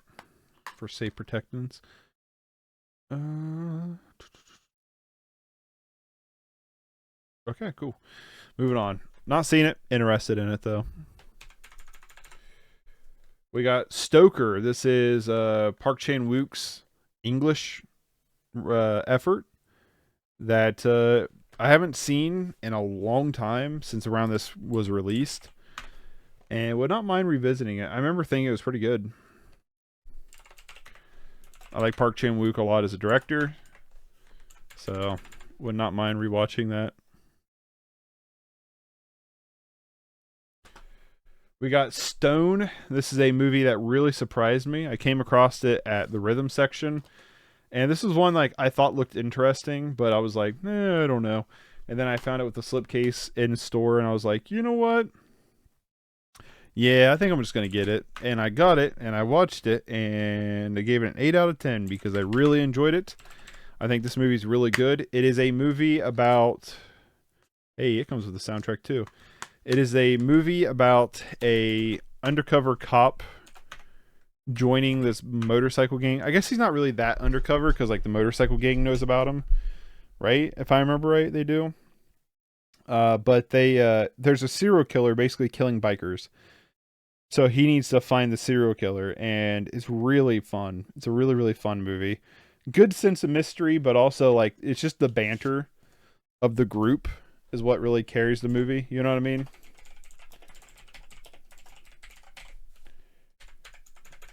for safe protectance. Okay, cool. Moving on. Not seen it. Interested in it, though. We got Stoker. This is Park Chan-wook's English effort that I haven't seen in a long time, since around this was released, and would not mind revisiting it. I remember thinking it was pretty good. I like Park Chan-wook a lot as a director, so would not mind rewatching that. We got Stone. This is a movie that really surprised me. I came across it at the rhythm section, and this is one like I thought looked interesting, but I was like, I don't know. And then I found it with the slipcase in store, and I was like, you know what? Yeah, I think I'm just going to get it. And I got it, and I watched it, and I gave it an 8 out of 10 because I really enjoyed it. I think this movie is really good. It is a movie about... Hey, it comes with a soundtrack, too. It is a movie about a undercover cop joining this motorcycle gang. I guess he's not really that undercover because like the motorcycle gang knows about him, right? If I remember right, they do. But there's a serial killer basically killing bikers. So he needs to find the serial killer, and it's really fun. It's a really, really fun movie. Good sense of mystery, but also like it's just the banter of the group is what really carries the movie. You know what I mean?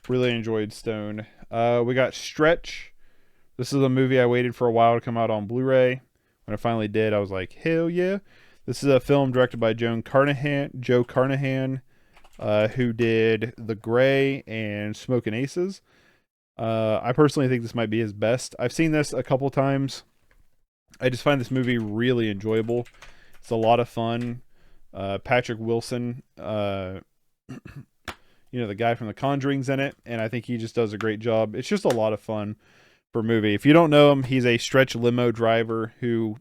Really enjoyed Stone. We got Stretch. This is a movie I waited for a while to come out on Blu-ray. When it finally did, I was like, hell yeah. This is a film directed by Joe Carnahan, who did The Grey and Smokin' Aces. I personally think this might be his best. I've seen this a couple times. I just find this movie really enjoyable. It's a lot of fun. Patrick Wilson, the guy from The Conjuring's in it, and I think he just does a great job. It's just a lot of fun for a movie. If you don't know him, he's a stretch limo driver who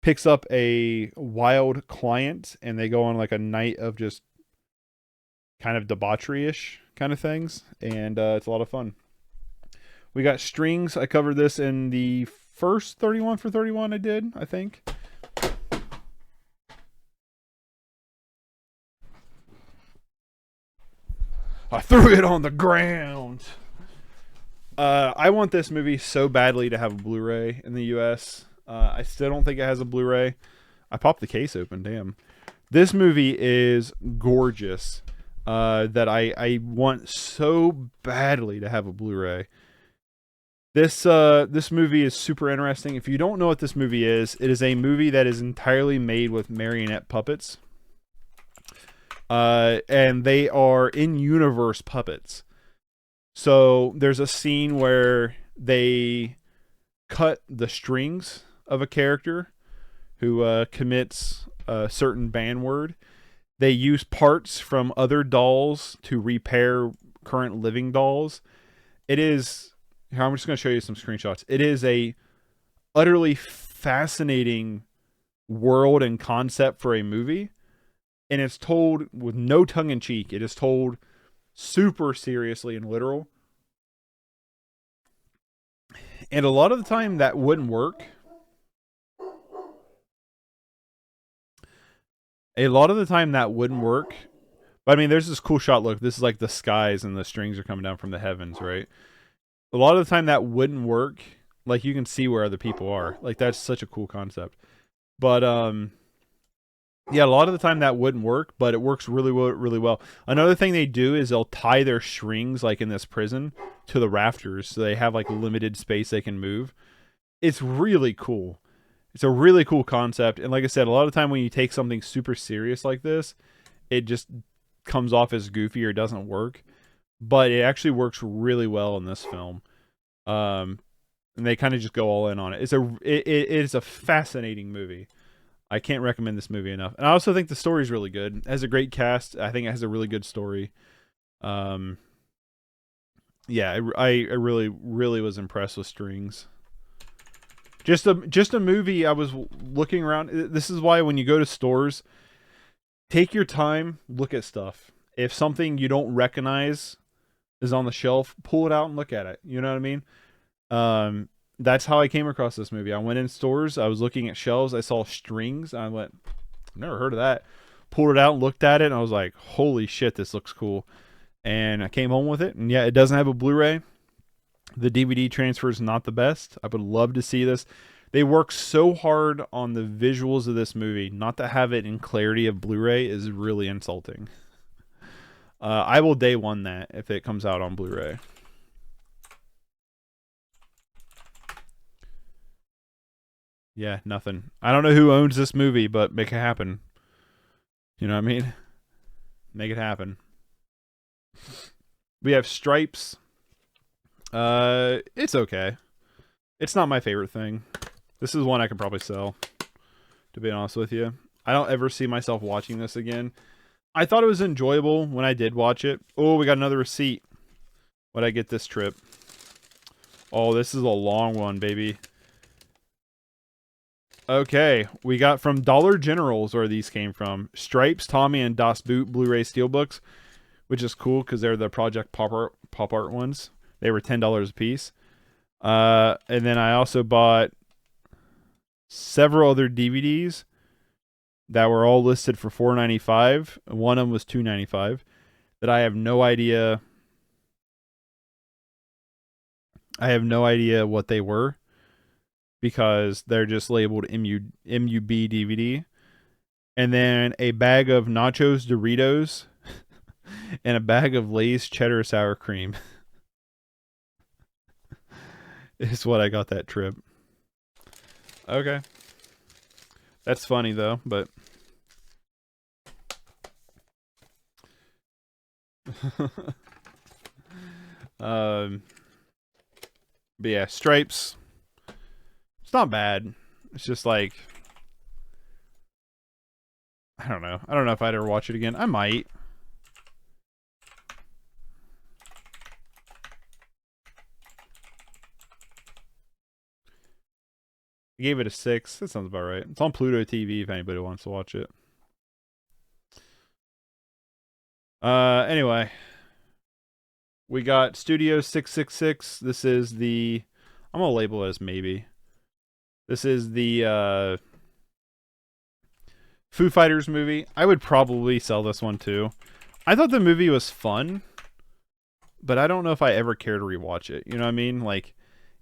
picks up a wild client, and they go on like a night of just kind of debauchery-ish kind of things, and it's a lot of fun. We got Strings. I covered this in the first 31 for 31 I did, I think. I threw it on the ground. I want this movie so badly to have a Blu-ray in the US. I still don't think it has a Blu-ray. I popped the case open, damn. This movie is gorgeous. That I want so badly to have a Blu-ray. This movie is super interesting. If you don't know what this movie is, it is a movie that is entirely made with marionette puppets. And they are in-universe puppets. So there's a scene where they cut the strings of a character who commits a certain ban word. They use parts from other dolls to repair current living dolls. It is... Here, I'm just going to show you some screenshots. It is a utterly fascinating world and concept for a movie. and it's told with no tongue in cheek. It is told super seriously and literal. And a lot of the time that wouldn't work. A lot of the time that wouldn't work. But I mean, there's this cool shot. Look, this is like the skies and the strings are coming down from the heavens, right? A lot of the time that wouldn't work. Like you can see where other people are. Like that's such a cool concept. But yeah, a lot of the time that wouldn't work, but it works really well, really well. Another thing they do is they'll tie their strings like in this prison to the rafters, so they have like limited space they can move. It's really cool. It's a really cool concept, and like I said, a lot of the time when you take something super serious like this, it just comes off as goofy or doesn't work. But it actually works really well in this film. And they kind of just go all in on it. It is a fascinating movie. I can't recommend this movie enough. And I also think the story is really good. It has a great cast. I think it has a really good story. Yeah, I really, really was impressed with Strings. Just a movie. I was looking around. This is why when you go to stores, take your time, look at stuff. If something you don't recognize is on the shelf, pull it out and look at it. You know what I mean? That's how I came across this movie. I went in stores, I was looking at shelves, I saw Strings, and I went, never heard of that. Pulled it out and looked at it, and I was like, holy shit, this looks cool. And I came home with it, and yeah, it doesn't have a Blu-ray. The DVD transfer is not the best. I would love to see this. They work so hard on the visuals of this movie. Not to have it in clarity of Blu-ray is really insulting. I will day one that if it comes out on Blu-ray. Yeah, nothing. I don't know who owns this movie, but make it happen. You know what I mean? Make it happen. We have Stripes. It's okay. It's not my favorite thing. This is one I could probably sell, to be honest with you. I don't ever see myself watching this again. I thought it was enjoyable when I did watch it. Oh, we got another receipt. What'd I get this trip? Oh, this is a long one, baby. Okay, we got from Dollar General's where these came from. Stripes, Tommy, and Das Boot Blu-ray Steelbooks, which is cool because they're the Project Pop Art ones. They were $10 a piece. And then I also bought several other DVDs that were all listed for $4.95. One of them was $2.95. That I have no idea. I have no idea what they were, because they're just labeled MUB DVD. And then a bag of Nachos Doritos and a bag of Lay's Cheddar Sour Cream is what I got that trip. Okay. That's funny though, but but yeah, Stripes. It's not bad. It's just like, I don't know. I don't know if I'd ever watch it again. I might. I gave it a 6. That sounds about right. It's on Pluto TV if anybody wants to watch it. Anyway. We got Studio 666. This is the... I'm going to label it as maybe. This is the Foo Fighters movie. I would probably sell this one too. I thought the movie was fun, but I don't know if I ever care to rewatch it. You know what I mean? Like,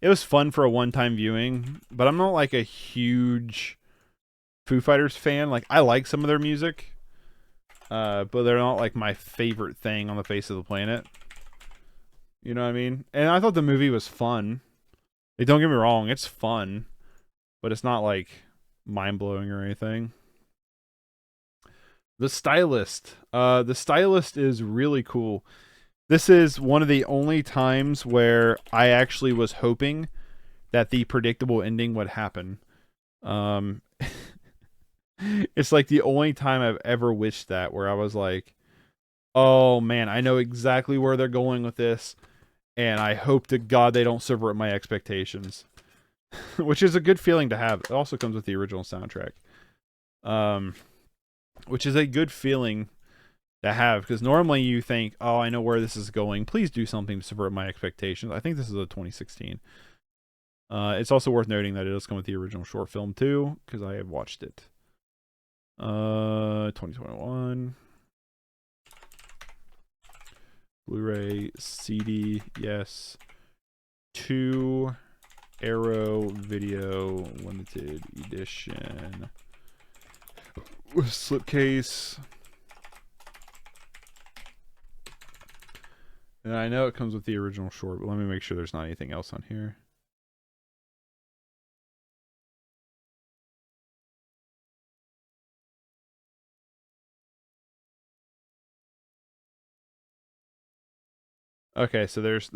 it was fun for a one-time viewing, but I'm not like a huge Foo Fighters fan. Like, I like some of their music, but they're not like my favorite thing on the face of the planet. You know what I mean? And I thought the movie was fun. Like, don't get me wrong, it's fun, but it's not like mind-blowing or anything. The Stylist. The Stylist is really cool. This is one of the only times where I actually was hoping that the predictable ending would happen. It's like the only time I've ever wished that, where I was like, oh man, I know exactly where they're going with this, and I hope to God they don't subvert my expectations. Which is a good feeling to have. It also comes with the original soundtrack. which is a good feeling to have, because normally you think, oh, I know where this is going. Please do something to subvert my expectations. I think this is a 2016. It's also worth noting that it does come with the original short film too, because I have watched it. 2021. Blu-ray, CD, yes. 2 Arrow Video Limited Edition. Slipcase. And I know it comes with the original short, but let me make sure there's not anything else on here. Okay, so there's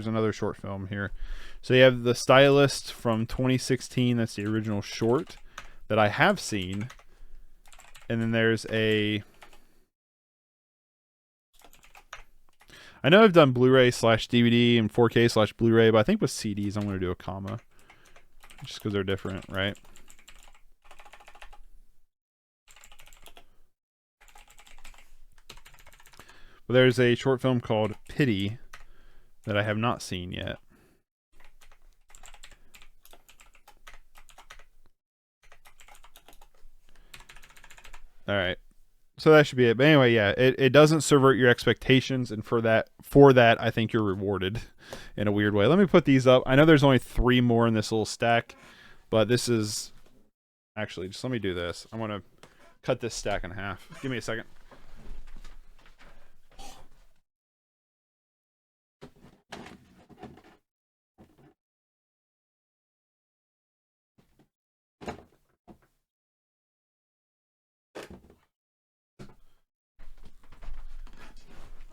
another short film here. So you have The Stylist from 2016. That's the original short that I have seen. And then there's I know I've done Blu-ray/DVD and 4K/Blu-ray, but I think with CDs I'm going to do a comma. Just because they're different, right? But there's a short film called Pity that I have not seen yet. All right. So that should be it. But anyway, yeah, it doesn't subvert your expectations, and for that I think you're rewarded in a weird way. Let me put these up. I know there's only 3 more in this little stack, but this is actually, just let me do this. I want to cut this stack in half. Give me a second.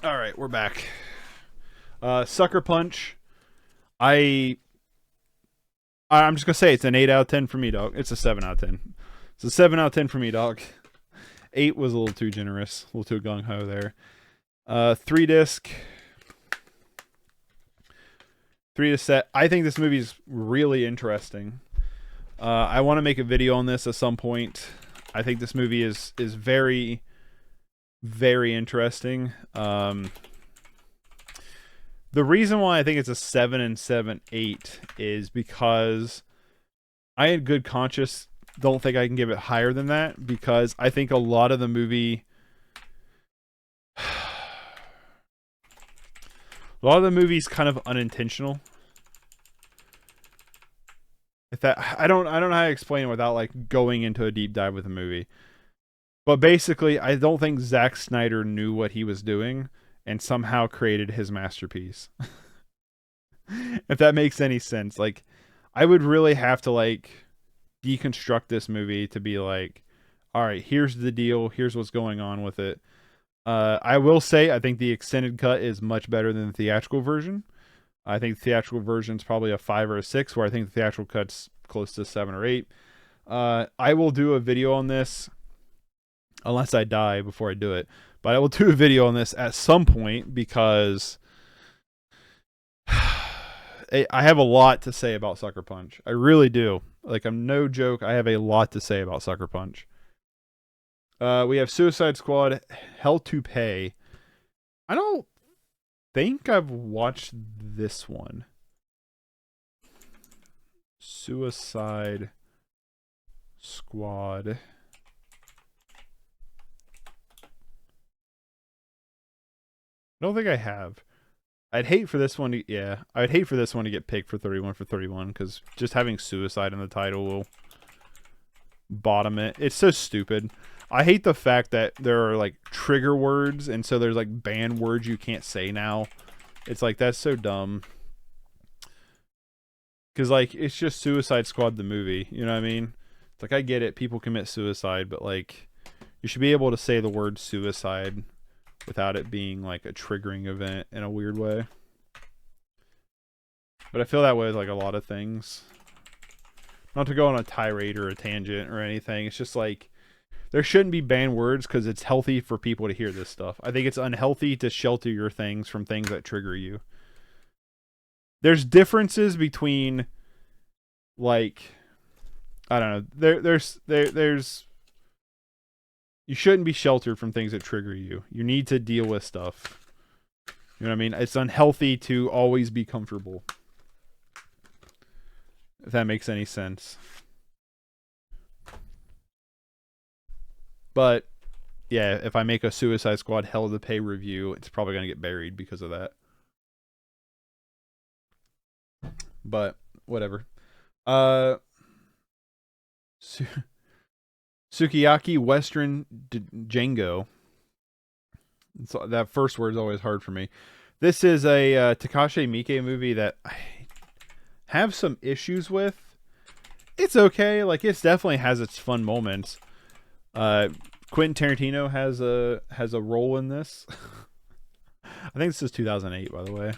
All right, we're back. Sucker Punch. I'm just gonna say it's an 8 out of 10 for me, dog. It's a 7 out of 10. It's a 7 out of 10 for me, dog. 8 was a little too generous, a little too gung ho there. 3-disc set. I think this movie is really interesting. I want to make a video on this at some point. I think this movie is very, very interesting. The reason why I think it's a 7 and 7/8 is because I, in good conscience, don't think I can give it higher than that, because I think a lot of the movie, is kind of unintentional. If that, I don't know how to explain it without like going into a deep dive with the movie. But basically, I don't think Zack Snyder knew what he was doing and somehow created his masterpiece. If that makes any sense. Like, I would really have to like deconstruct this movie to be like, all right, here's the deal, here's what's going on with it. I will say I think the extended cut is much better than the theatrical version. I think the theatrical version is probably a 5 or a 6, where I think the theatrical cut's close to 7 or 8. I will do a video on this, unless I die before I do it. But I will do a video on this at some point, because I have a lot to say about Sucker Punch. I really do. Like, I'm no joke. I have a lot to say about Sucker Punch. We have Suicide Squad, Hell to Pay. I don't think I've watched this one. Suicide Squad. I don't think I have. I'd hate for this one to, I'd hate for this one to get picked for 31 for 31, because just having suicide in the title will bottom it. It's so stupid. I hate the fact that there are like trigger words, and so there's like banned words you can't say now. It's like, that's so dumb. Because like, it's just Suicide Squad the movie, you know what I mean? It's like, I get it, people commit suicide, but like, you should be able to say the word suicide without it being like a triggering event in a weird way. But I feel that way with like a lot of things. Not to go on a tirade or a tangent or anything. It's just like, there shouldn't be banned words, because it's healthy for people to hear this stuff. I think it's unhealthy to shelter your things from things that trigger you. There's differences between, like, I don't know. There's You shouldn't be sheltered from things that trigger you. You need to deal with stuff. You know what I mean? It's unhealthy to always be comfortable. If that makes any sense. But yeah, if I make a Suicide Squad Hell of the Pay review, it's probably going to get buried because of that. But whatever. Sukiyaki Western Django. So that first word is always hard for me. This is a Takashi Miike movie that I have some issues with. It's okay. Like, it definitely has its fun moments. Quentin Tarantino has a role in this. I think this is 2008, by the way.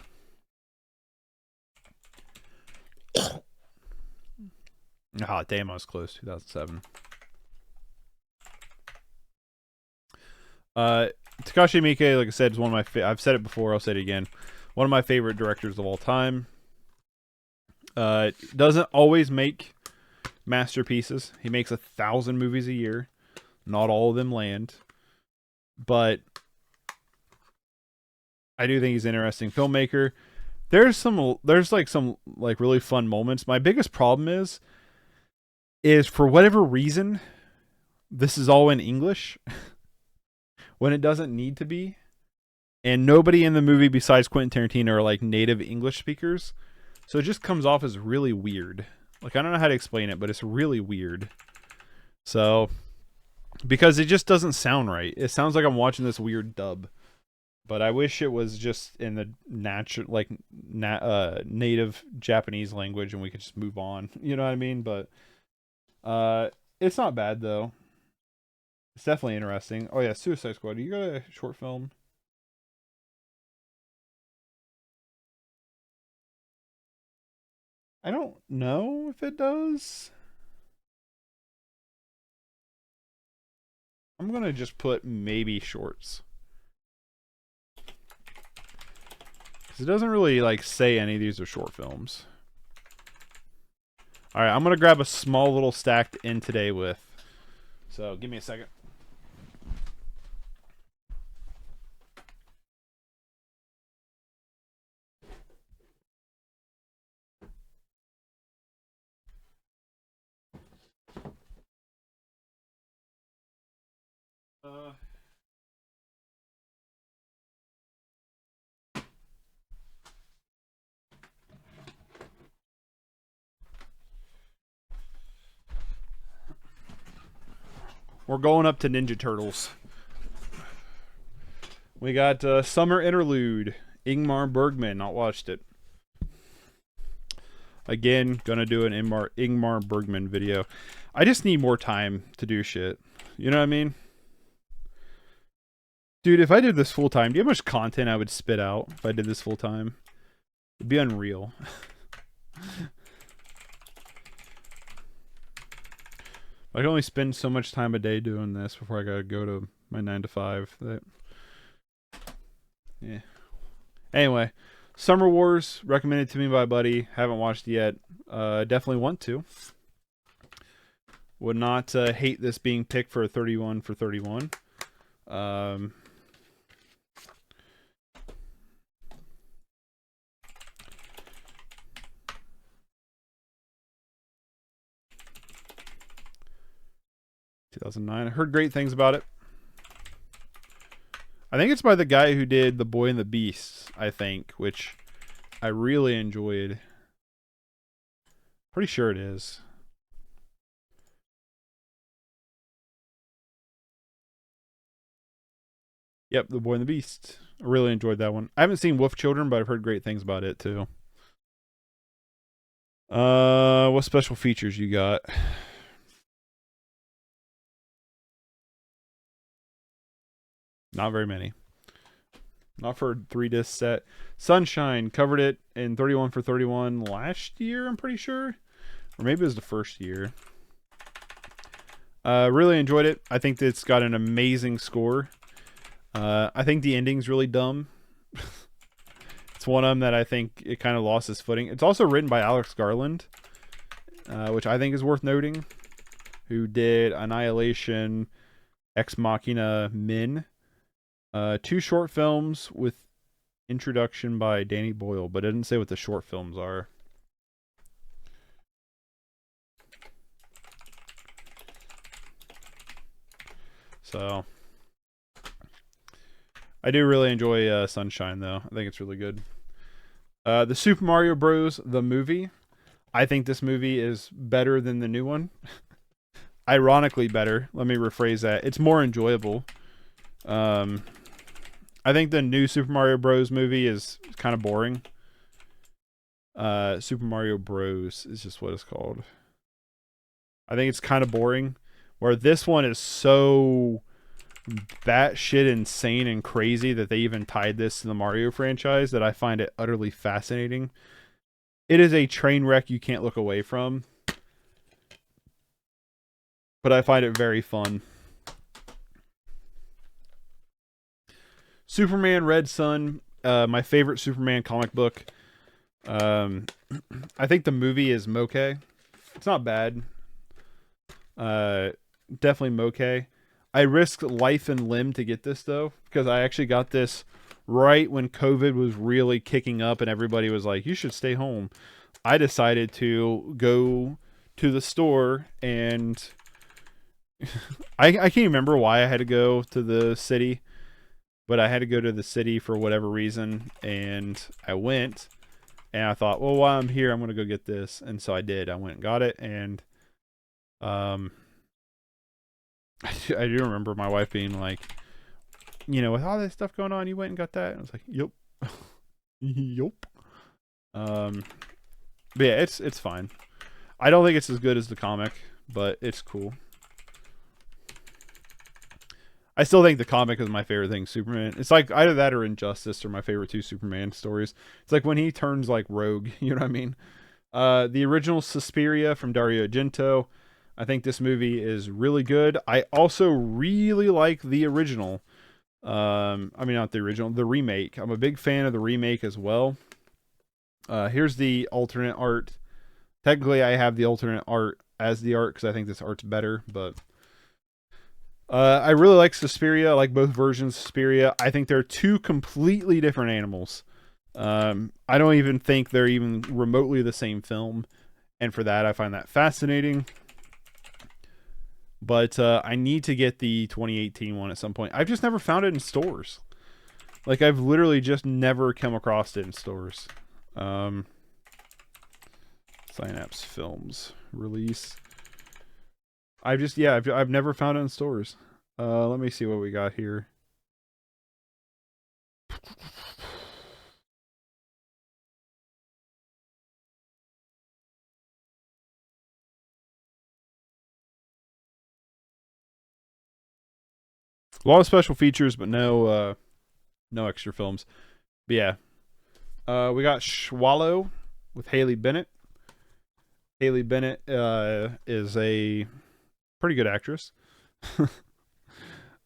Ah, damn, I was close. 2007. Takashi Miike, like I said, is one of my I've said it before, I'll say it again. One of my favorite directors of all time. Doesn't always make masterpieces. He makes 1,000 movies a year. Not all of them land. But I do think he's an interesting filmmaker. There's some really fun moments. My biggest problem is for whatever reason, this is all in English when it doesn't need to be. And nobody in the movie besides Quentin Tarantino are like native English speakers. So it just comes off as really weird. Like, I don't know how to explain it, but it's really weird. So, because it just doesn't sound right. It sounds like I'm watching this weird dub. But I wish it was just in the native Japanese language and we could just move on. You know what I mean? But it's not bad, though. It's definitely interesting. Oh, yeah, Suicide Squad. You got a short film? I don't know if it does. I'm going to just put maybe shorts. Because it doesn't really like say any of these are short films. Alright, I'm going to grab a small little stack to end today with. So give me a second. We're going up to Ninja Turtles. We got Summer Interlude. Ingmar Bergman. Not watched it. Again, gonna do an Ingmar Bergman video. I just need more time to do shit. You know what I mean? Dude, if I did this full time, do you know how much content I would spit out if I did this full time? It'd be unreal. I can only spend so much time a day doing this before I gotta go to my 9 to 5. Yeah. Anyway, Summer Wars, recommended to me by a buddy. Haven't watched it yet. Definitely want to. Would not hate this being picked for a 31 for 31. 2009. I heard great things about it. I think it's by the guy who did The Boy and the Beast, I think, which I really enjoyed. Pretty sure it is. Yep, The Boy and the Beast. I really enjoyed that one. I haven't seen Wolf Children, but I've heard great things about it too. What special features you got? Not very many. Not for a 3-disc set. Sunshine, covered it in 31 for 31 last year, I'm pretty sure. Or maybe it was the first year. Really enjoyed it. I think that it's got an amazing score. I think the ending's really dumb. It's one of them that I think it kind of lost its footing. It's also written by Alex Garland, which I think is worth noting, who did Annihilation, Ex Machina Min. Two short films with introduction by Danny Boyle, but it didn't say what the short films are. So I do really enjoy Sunshine, though. I think it's really good. The Super Mario Bros. The movie. I think this movie is better than the new one. Ironically better. Let me rephrase that. It's more enjoyable. I think the new Super Mario Bros. Movie is kind of boring. Super Mario Bros. Is just what it's called. I think it's kind of boring. Where this one is so batshit insane and crazy that they even tied this to the Mario franchise that I find it utterly fascinating. It is a train wreck you can't look away from. But I find it very fun. Superman Red Sun, my favorite Superman comic book. I think the movie is moke. It's not bad. Definitely moke. I risked life and limb to get this, though, because I actually got this right when COVID was really kicking up and everybody was like, you should stay home. I decided to go to the store and I can't remember why I had to go to the city, but I had to go to the city for whatever reason, and I went, and I thought, well, while I'm here, I'm going to go get this, and so I did. I went and got it, and I do remember my wife being like, you know, with all this stuff going on, you went and got that? And I was like, yep. Yup. But yeah, it's fine. I don't think it's as good as the comic, but it's cool. I still think the comic is my favorite thing. Superman. It's like either that or Injustice are my favorite two Superman stories. It's like when he turns like rogue. You know what I mean? The original Suspiria from Dario Argento. I think this movie is really good. I also really like the original. I mean, not the original, the remake. I'm a big fan of the remake as well. Here's the alternate art. Technically, I have the alternate art as the art because I think this art's better, but I really like Suspiria. I like both versions of Suspiria. I think they're two completely different animals. I don't even think they're even remotely the same film, and for that, I find that fascinating. But I need to get the 2018 one at some point. I've just never found it in stores. Like, I've literally just never come across it in stores. Synapse Films release. I've never found it in stores. Let me see what we got here. A lot of special features, but no extra films. But yeah. We got Swallow with Haley Bennett. Haley Bennett is a pretty good actress.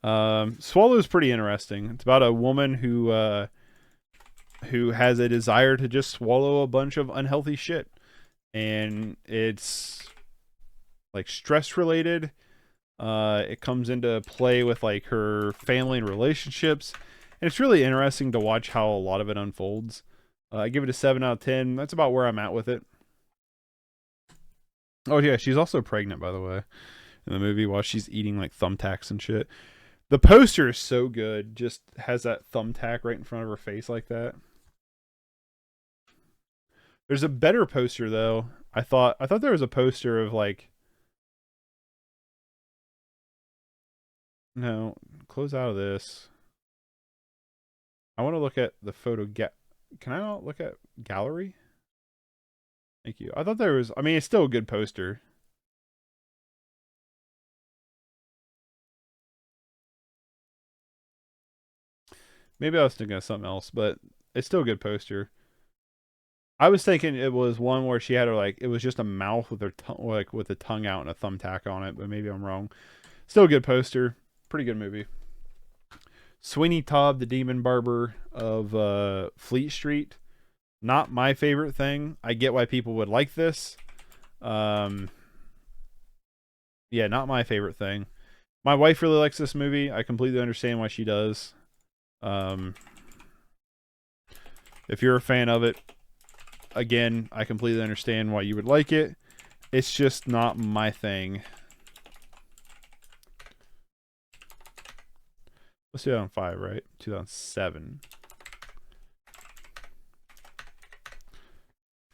Swallow is pretty interesting. It's about a woman who has a desire to just swallow a bunch of unhealthy shit, and it's like stress related. It comes into play with like her family and relationships, and it's really interesting to watch how a lot of it unfolds. I give it a 7 out of 10. That's about where I'm at with it. Oh yeah, she's also pregnant, by the way, in the movie while she's eating like thumbtacks and shit. The poster is so good. Just has that thumbtack right in front of her face like that. There's a better poster though. I thought there was a poster of like, no, close out of this. I want to look at the photo. Can I not look at gallery? Thank you. I thought there was. I mean, it's still a good poster. Maybe I was thinking of something else, but it's still a good poster. I was thinking it was one where she had her like it was just a mouth with her tongue, like with a tongue out and a thumbtack on it, but maybe I'm wrong. Still a good poster. Pretty good movie. Sweeney Todd, the Demon Barber of Fleet Street. Not my favorite thing. I get why people would like this. Yeah, not my favorite thing. My wife really likes this movie. I completely understand why she does. If you're a fan of it, again, I completely understand why you would like it. It's just not my thing. Let's 2005, right? 2007.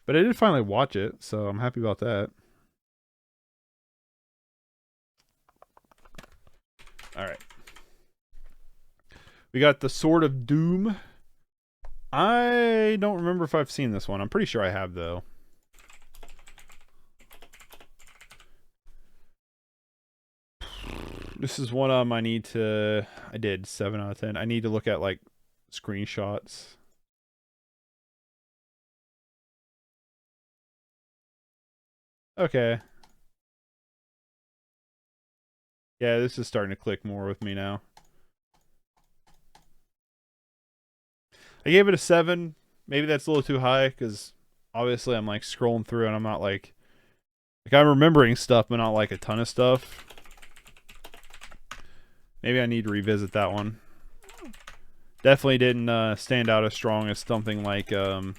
But I did finally watch it, so I'm happy about that. All right. We got The Sword of Doom. I don't remember if I've seen this one. I'm pretty sure I have, though. This is one I need to... I did 7 out of 10. I need to look at, like, screenshots. Okay. Yeah, this is starting to click more with me now. I gave it a 7. Maybe that's a little too high, because obviously I'm, like, scrolling through and I'm not, like... I'm remembering stuff, but not, like, a ton of stuff. Maybe I need to revisit that one. Definitely didn't stand out as strong as something like, you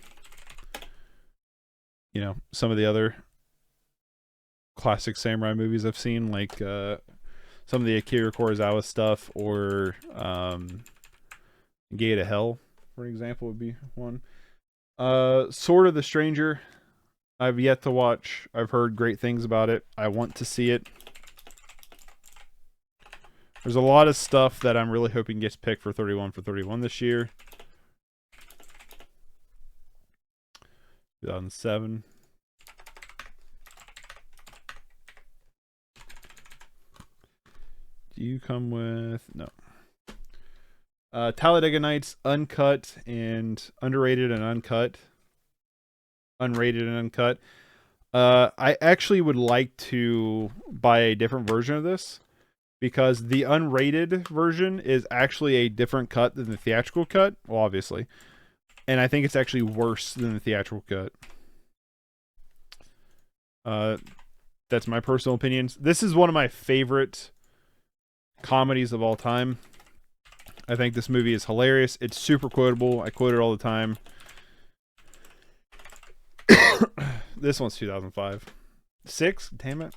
know, some of the other classic samurai movies I've seen, like some of the Akira Kurosawa stuff, or Gate of Hell, for example, would be one. Sword of the Stranger, I've yet to watch. I've heard great things about it. I want to see it. There's a lot of stuff that I'm really hoping gets picked for 31 for 31 this year. 2007. Do you come with... No. Talladega Nights, uncut and underrated and uncut. Unrated and uncut. I actually would like to buy a different version of this, because the unrated version is actually a different cut than the theatrical cut. Well, obviously. And I think it's actually worse than the theatrical cut. That's my personal opinions. This is one of my favorite comedies of all time. I think this movie is hilarious. It's super quotable. I quote it all the time. This one's 2005. 6? Damn it.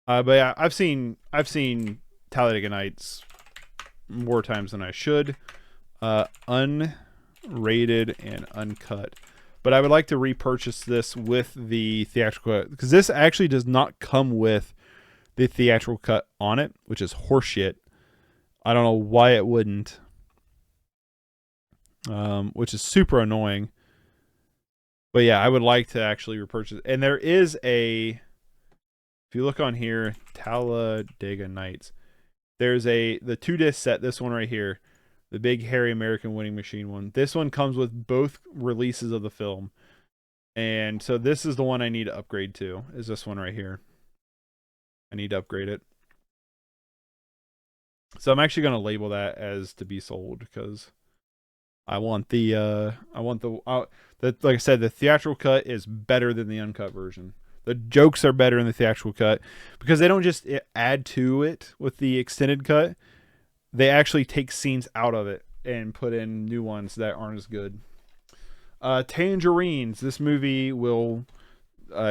But yeah, I've seen Talladega Nights more times than I should. Unrated and uncut. But I would like to repurchase this with the theatrical cut, because this actually does not come with the theatrical cut on it, which is horseshit. I don't know why it wouldn't. Which is super annoying. But yeah, I would like to actually repurchase. And there is a... If you look on here, Talladega Nights, there's the 2-disc set, this one right here, the big hairy American Winning Machine one. This one comes with both releases of the film. And so this is the one I need to upgrade to, is this one right here. I need to upgrade it. So I'm actually going to label that as to be sold, because I want like I said, the theatrical cut is better than the uncut version. The jokes are better in the theatrical cut, because they don't just add to it with the extended cut. They actually take scenes out of it and put in new ones that aren't as good. Tangerines. This movie will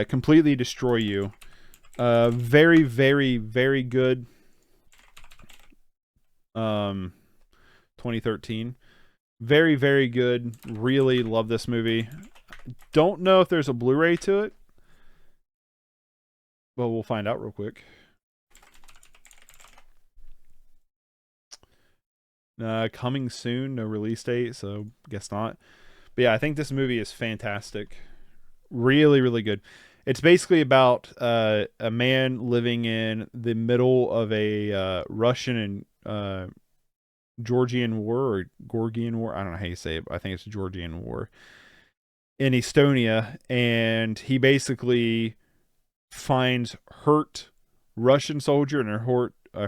completely destroy you. Very, very, very good. 2013. Very, very good. Really love this movie. Don't know if there's a Blu-ray to it. Well, we'll find out real quick. Coming soon, no release date, so guess not. But yeah, I think this movie is fantastic. Really, really good. It's basically about a man living in the middle of a Russian and Georgian war, or Georgian war. I don't know how you say it, but I think it's Georgian war in Estonia, and he basically finds hurt Russian soldier and a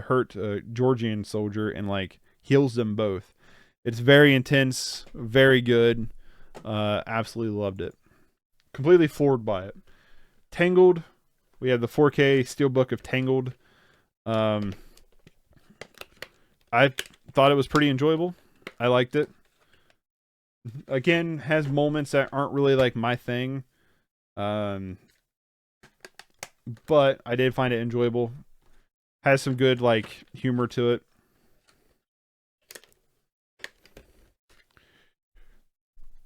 hurt Georgian soldier, and like heals them both. It's very intense, very good. Absolutely loved it. Completely floored by it. Tangled. We have the 4K Steelbook of Tangled. I thought it was pretty enjoyable. I liked it. Again, has moments that aren't really like my thing. Um, but I did find it enjoyable. Has some good like humor to it.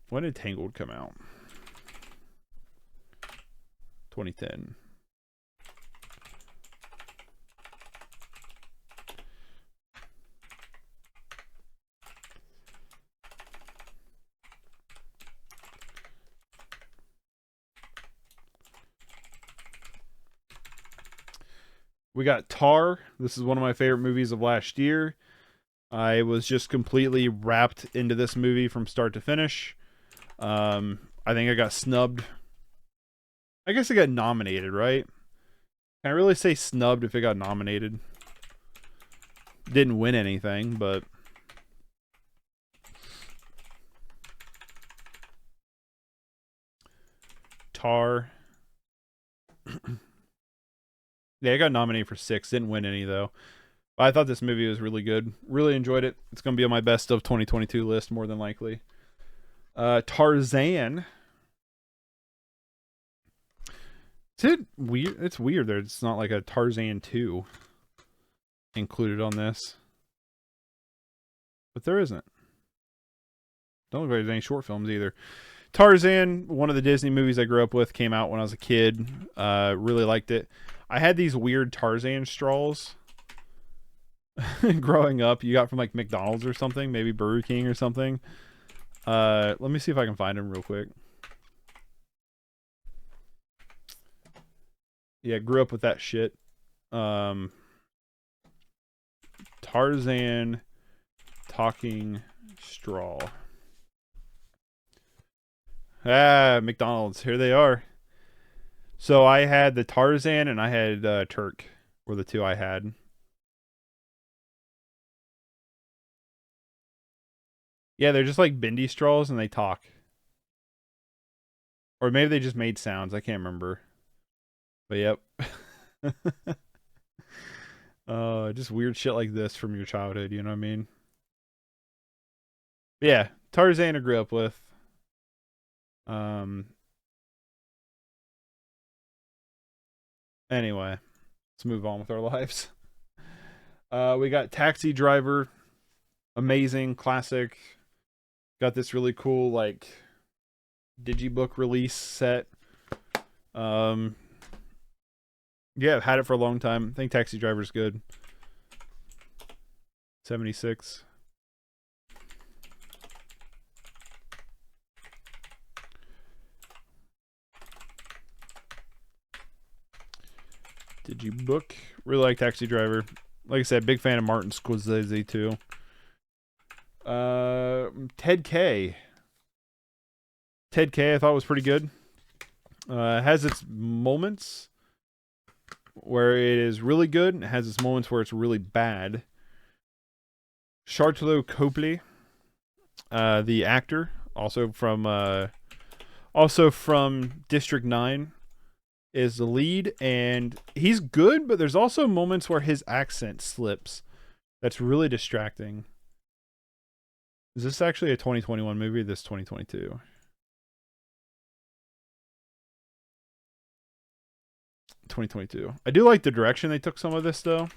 When did Tangled come out? 2010. We got Tar. This is one of my favorite movies of last year. I was just completely wrapped into this movie from start to finish. I think I got snubbed. I guess it got nominated, right? Can I really say snubbed if it got nominated? Didn't win anything, but Tar. Yeah, I got nominated for 6. Didn't win any though. But I thought this movie was really good. Really enjoyed it. It's gonna be on my best of 2022 list more than likely. Tarzan. Is it weird? It's weird that it's not like a Tarzan 2 included on this. But there isn't. Don't look like there's any short films either. Tarzan, one of the Disney movies I grew up with, came out when I was a kid. Really liked it. I had these weird Tarzan straws growing up. You got from like McDonald's or something, maybe Burger King or something. Let me see if I can find them real quick. Yeah, grew up with that shit. Tarzan talking straw. Ah, McDonald's. Here they are. So I had the Tarzan and I had Turk were the two I had. Yeah, they're just like bendy straws and they talk. Or maybe they just made sounds. I can't remember. But yep. Just weird shit like this from your childhood, you know what I mean? But yeah, Tarzan I grew up with. Um anyway, let's move on with our lives. We got Taxi Driver, amazing, classic. Got this really cool like digibook release set. Um yeah, I've had it for a long time. I think Taxi Driver's good. 76. Digibook. Really like Taxi Driver. Like I said, big fan of Martin Scorsese too. Ted K. Ted K I thought was pretty good. Has its moments where it is really good. It has its moments where it's really bad. Charlotte Copley, the actor, also from District 9, is the lead, and he's good, but there's also moments where his accent slips. That's really distracting. Is this actually a 2021 movie or this 2022? 2022. I do like the direction they took some of this though,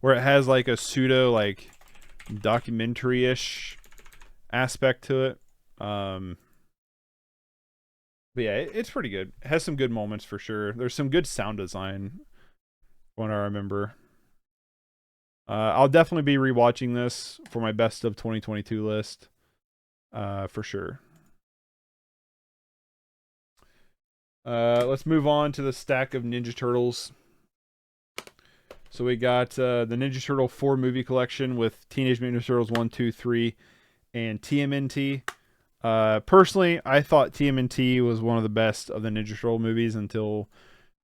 where it has like a pseudo like documentary-ish aspect to it. But yeah, it's pretty good. It has some good moments for sure. There's some good sound design, when I remember. I'll definitely be rewatching this for my best of 2022 list, for sure. Let's move on to the stack of Ninja Turtles. So we got the Ninja Turtle 4 movie collection with Teenage Mutant Ninja Turtles 1, 2, 3, and TMNT. Personally, I thought TMNT was one of the best of the Ninja Turtle movies until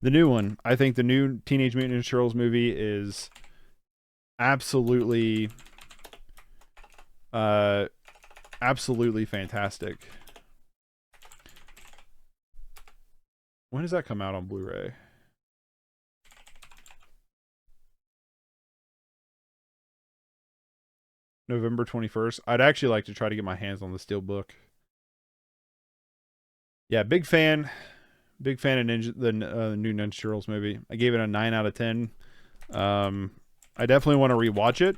the new one. I think the new Teenage Mutant Ninja Turtles movie is absolutely fantastic. When does that come out on Blu-ray? November 21st. I'd actually like to try to get my hands on the Steelbook. Yeah, big fan. Big fan of the new Ninja Turtles movie. I gave it a 9 out of 10. I definitely want to rewatch it.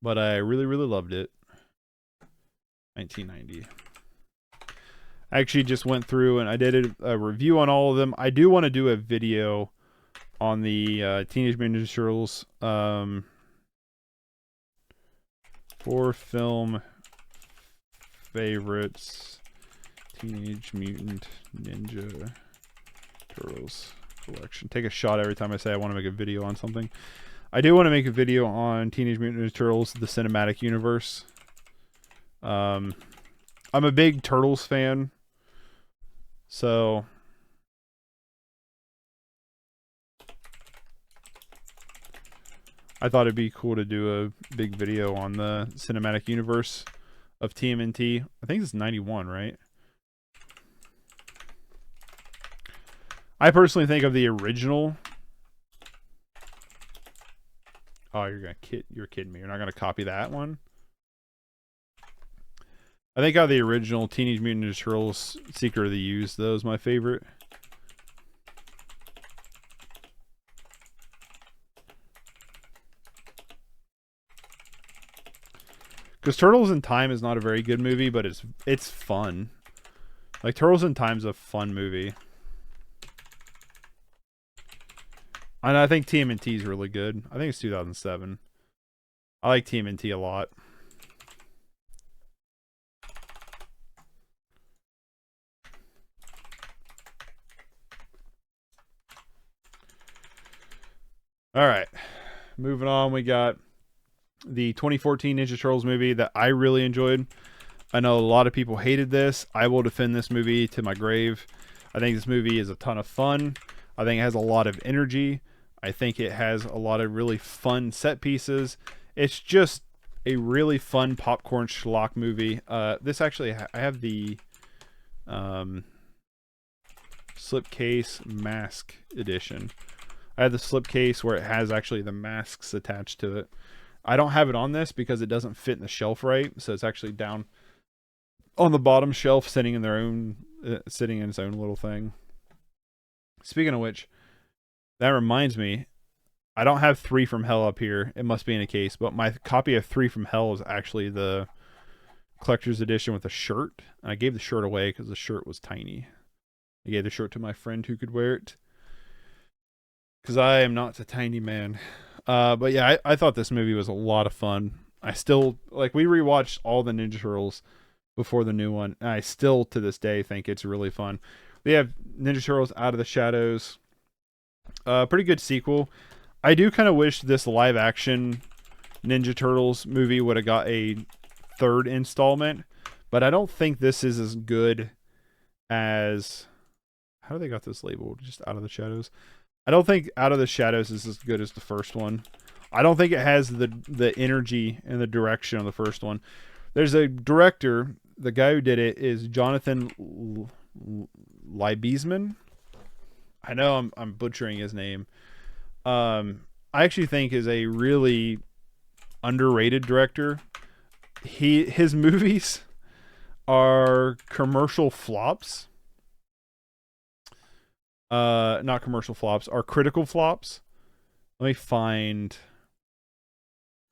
But I really, really loved it. 1990. I actually just went through and I did a review on all of them. I do want to do a video on the Teenage Mutant Ninja Turtles 4 film favorites. Teenage Mutant Ninja Turtles collection. Take a shot every time I say I want to make a video on something. I do want to make a video on Teenage Mutant Ninja Turtles, the cinematic universe. I'm a big Turtles fan. So I thought it'd be cool to do a big video on the cinematic universe of TMNT. I think it's 91, right? I personally think of the original. Oh, you're kidding me. You're not gonna copy that one? I think of the original Teenage Mutant Ninja Turtles Secret of the Ooze. That was my favorite. Because Turtles in Time is not a very good movie, but it's fun. Like, Turtles in Time is a fun movie. And I think TMNT is really good. I think it's 2007. I like TMNT a lot. All right. Moving on, we got the 2014 Ninja Turtles movie that I really enjoyed. I know a lot of people hated this. I will defend this movie to my grave. I think this movie is a ton of fun. I think it has a lot of energy. I think it has a lot of really fun set pieces. It's just a really fun popcorn schlock movie. This actually, I have the slipcase mask edition. I have the slipcase where it has actually the masks attached to it. I don't have it on this because it doesn't fit in the shelf right, so it's actually down on the bottom shelf, sitting in its own little thing. Speaking of which, that reminds me, I don't have 3 from Hell up here. It must be in a case, but my copy of 3 from Hell is actually the collector's edition with a shirt. And I gave the shirt away because the shirt was tiny. I gave the shirt to my friend who could wear it, because I am not a tiny man. But yeah, I thought this movie was a lot of fun. I still, like, we rewatched all the Ninja Turtles before the new one, and I still, to this day, think it's really fun. We have Ninja Turtles Out of the Shadows. Pretty good sequel. I do kind of wish this live-action Ninja Turtles movie would have got a 3rd installment, but I don't think this is as good as... How do they got this labeled? Just Out of the Shadows? I don't think Out of the Shadows is as good as the first one. I don't think it has the energy and the direction of the first one. There's a director. The guy who did it is Jonathan Liebesman. I know I'm butchering his name. I actually think is a really underrated director. His movies are commercial flops. Not commercial flops, are critical flops. Let me find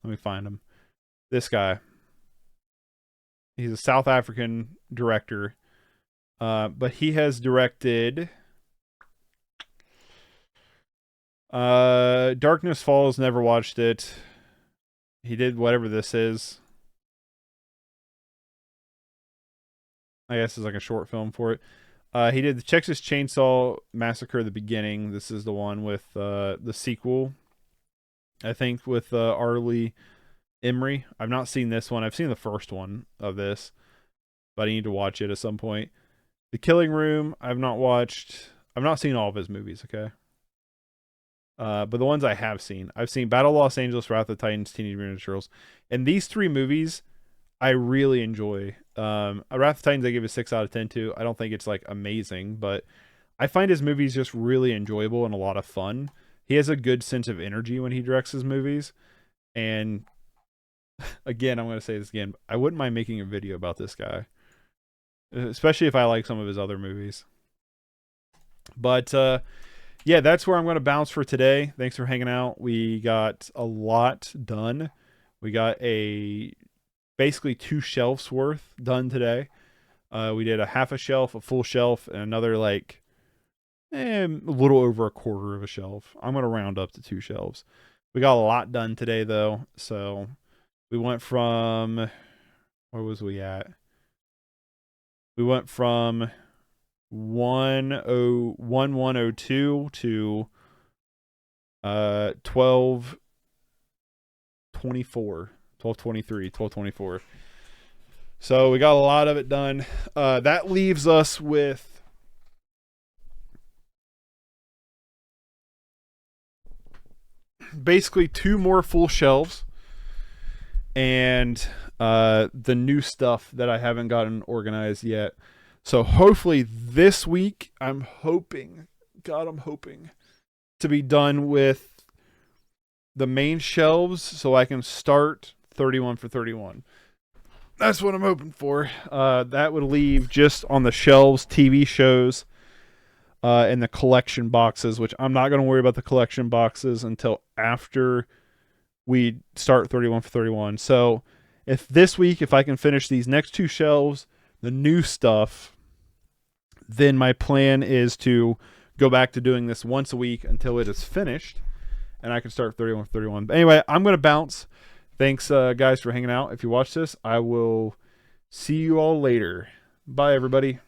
him. This guy. He's a South African director. But he has directed Darkness Falls, never watched it. He did whatever this is. I guess it's like a short film for it. He did the Texas Chainsaw Massacre, the beginning. This is the one with the sequel, I think, with Arlie Emery. I've not seen this one. I've seen the first one of this, but I need to watch it at some point. The Killing Room, I've not watched. I've not seen all of his movies, okay? But the ones I have seen, I've seen Battle of Los Angeles, Wrath of the Titans, Teenage Mutant Ninja Turtles. And these 3 movies I really enjoy. Wrath of the Titans I give a 6 out of 10 to. I don't think it's like amazing, but I find his movies just really enjoyable and a lot of fun. he has a good sense of energy when he directs his movies. And again, I'm going to say this again. I wouldn't mind making a video about this guy, especially if I like some of his other movies. But yeah, that's where I'm going to bounce for today. Thanks for hanging out. We got a lot done. We got basically 2 shelves worth done today. We did a half a shelf, a full shelf, and another like a little over a quarter of a shelf. I'm going to round up to 2 shelves. We got a lot done today, though. So we went from, where was we at? We went from 1102 to 1224, 1223, 1224. So we got a lot of it done. That leaves us with basically 2 more full shelves and the new stuff that I haven't gotten organized yet. So hopefully this week, I'm hoping to be done with the main shelves so I can start 31 for 31. That's what I'm hoping for. That would leave just on the shelves TV shows and the collection boxes, which I'm not going to worry about the collection boxes until after we start 31 for 31. So if this week, if I can finish these next 2 shelves, the new stuff, then my plan is to go back to doing this once a week until it is finished and I can start 31 for 31. But anyway, I'm going to bounce. Thanks, guys, for hanging out. If you watch this, I will see you all later. Bye, everybody.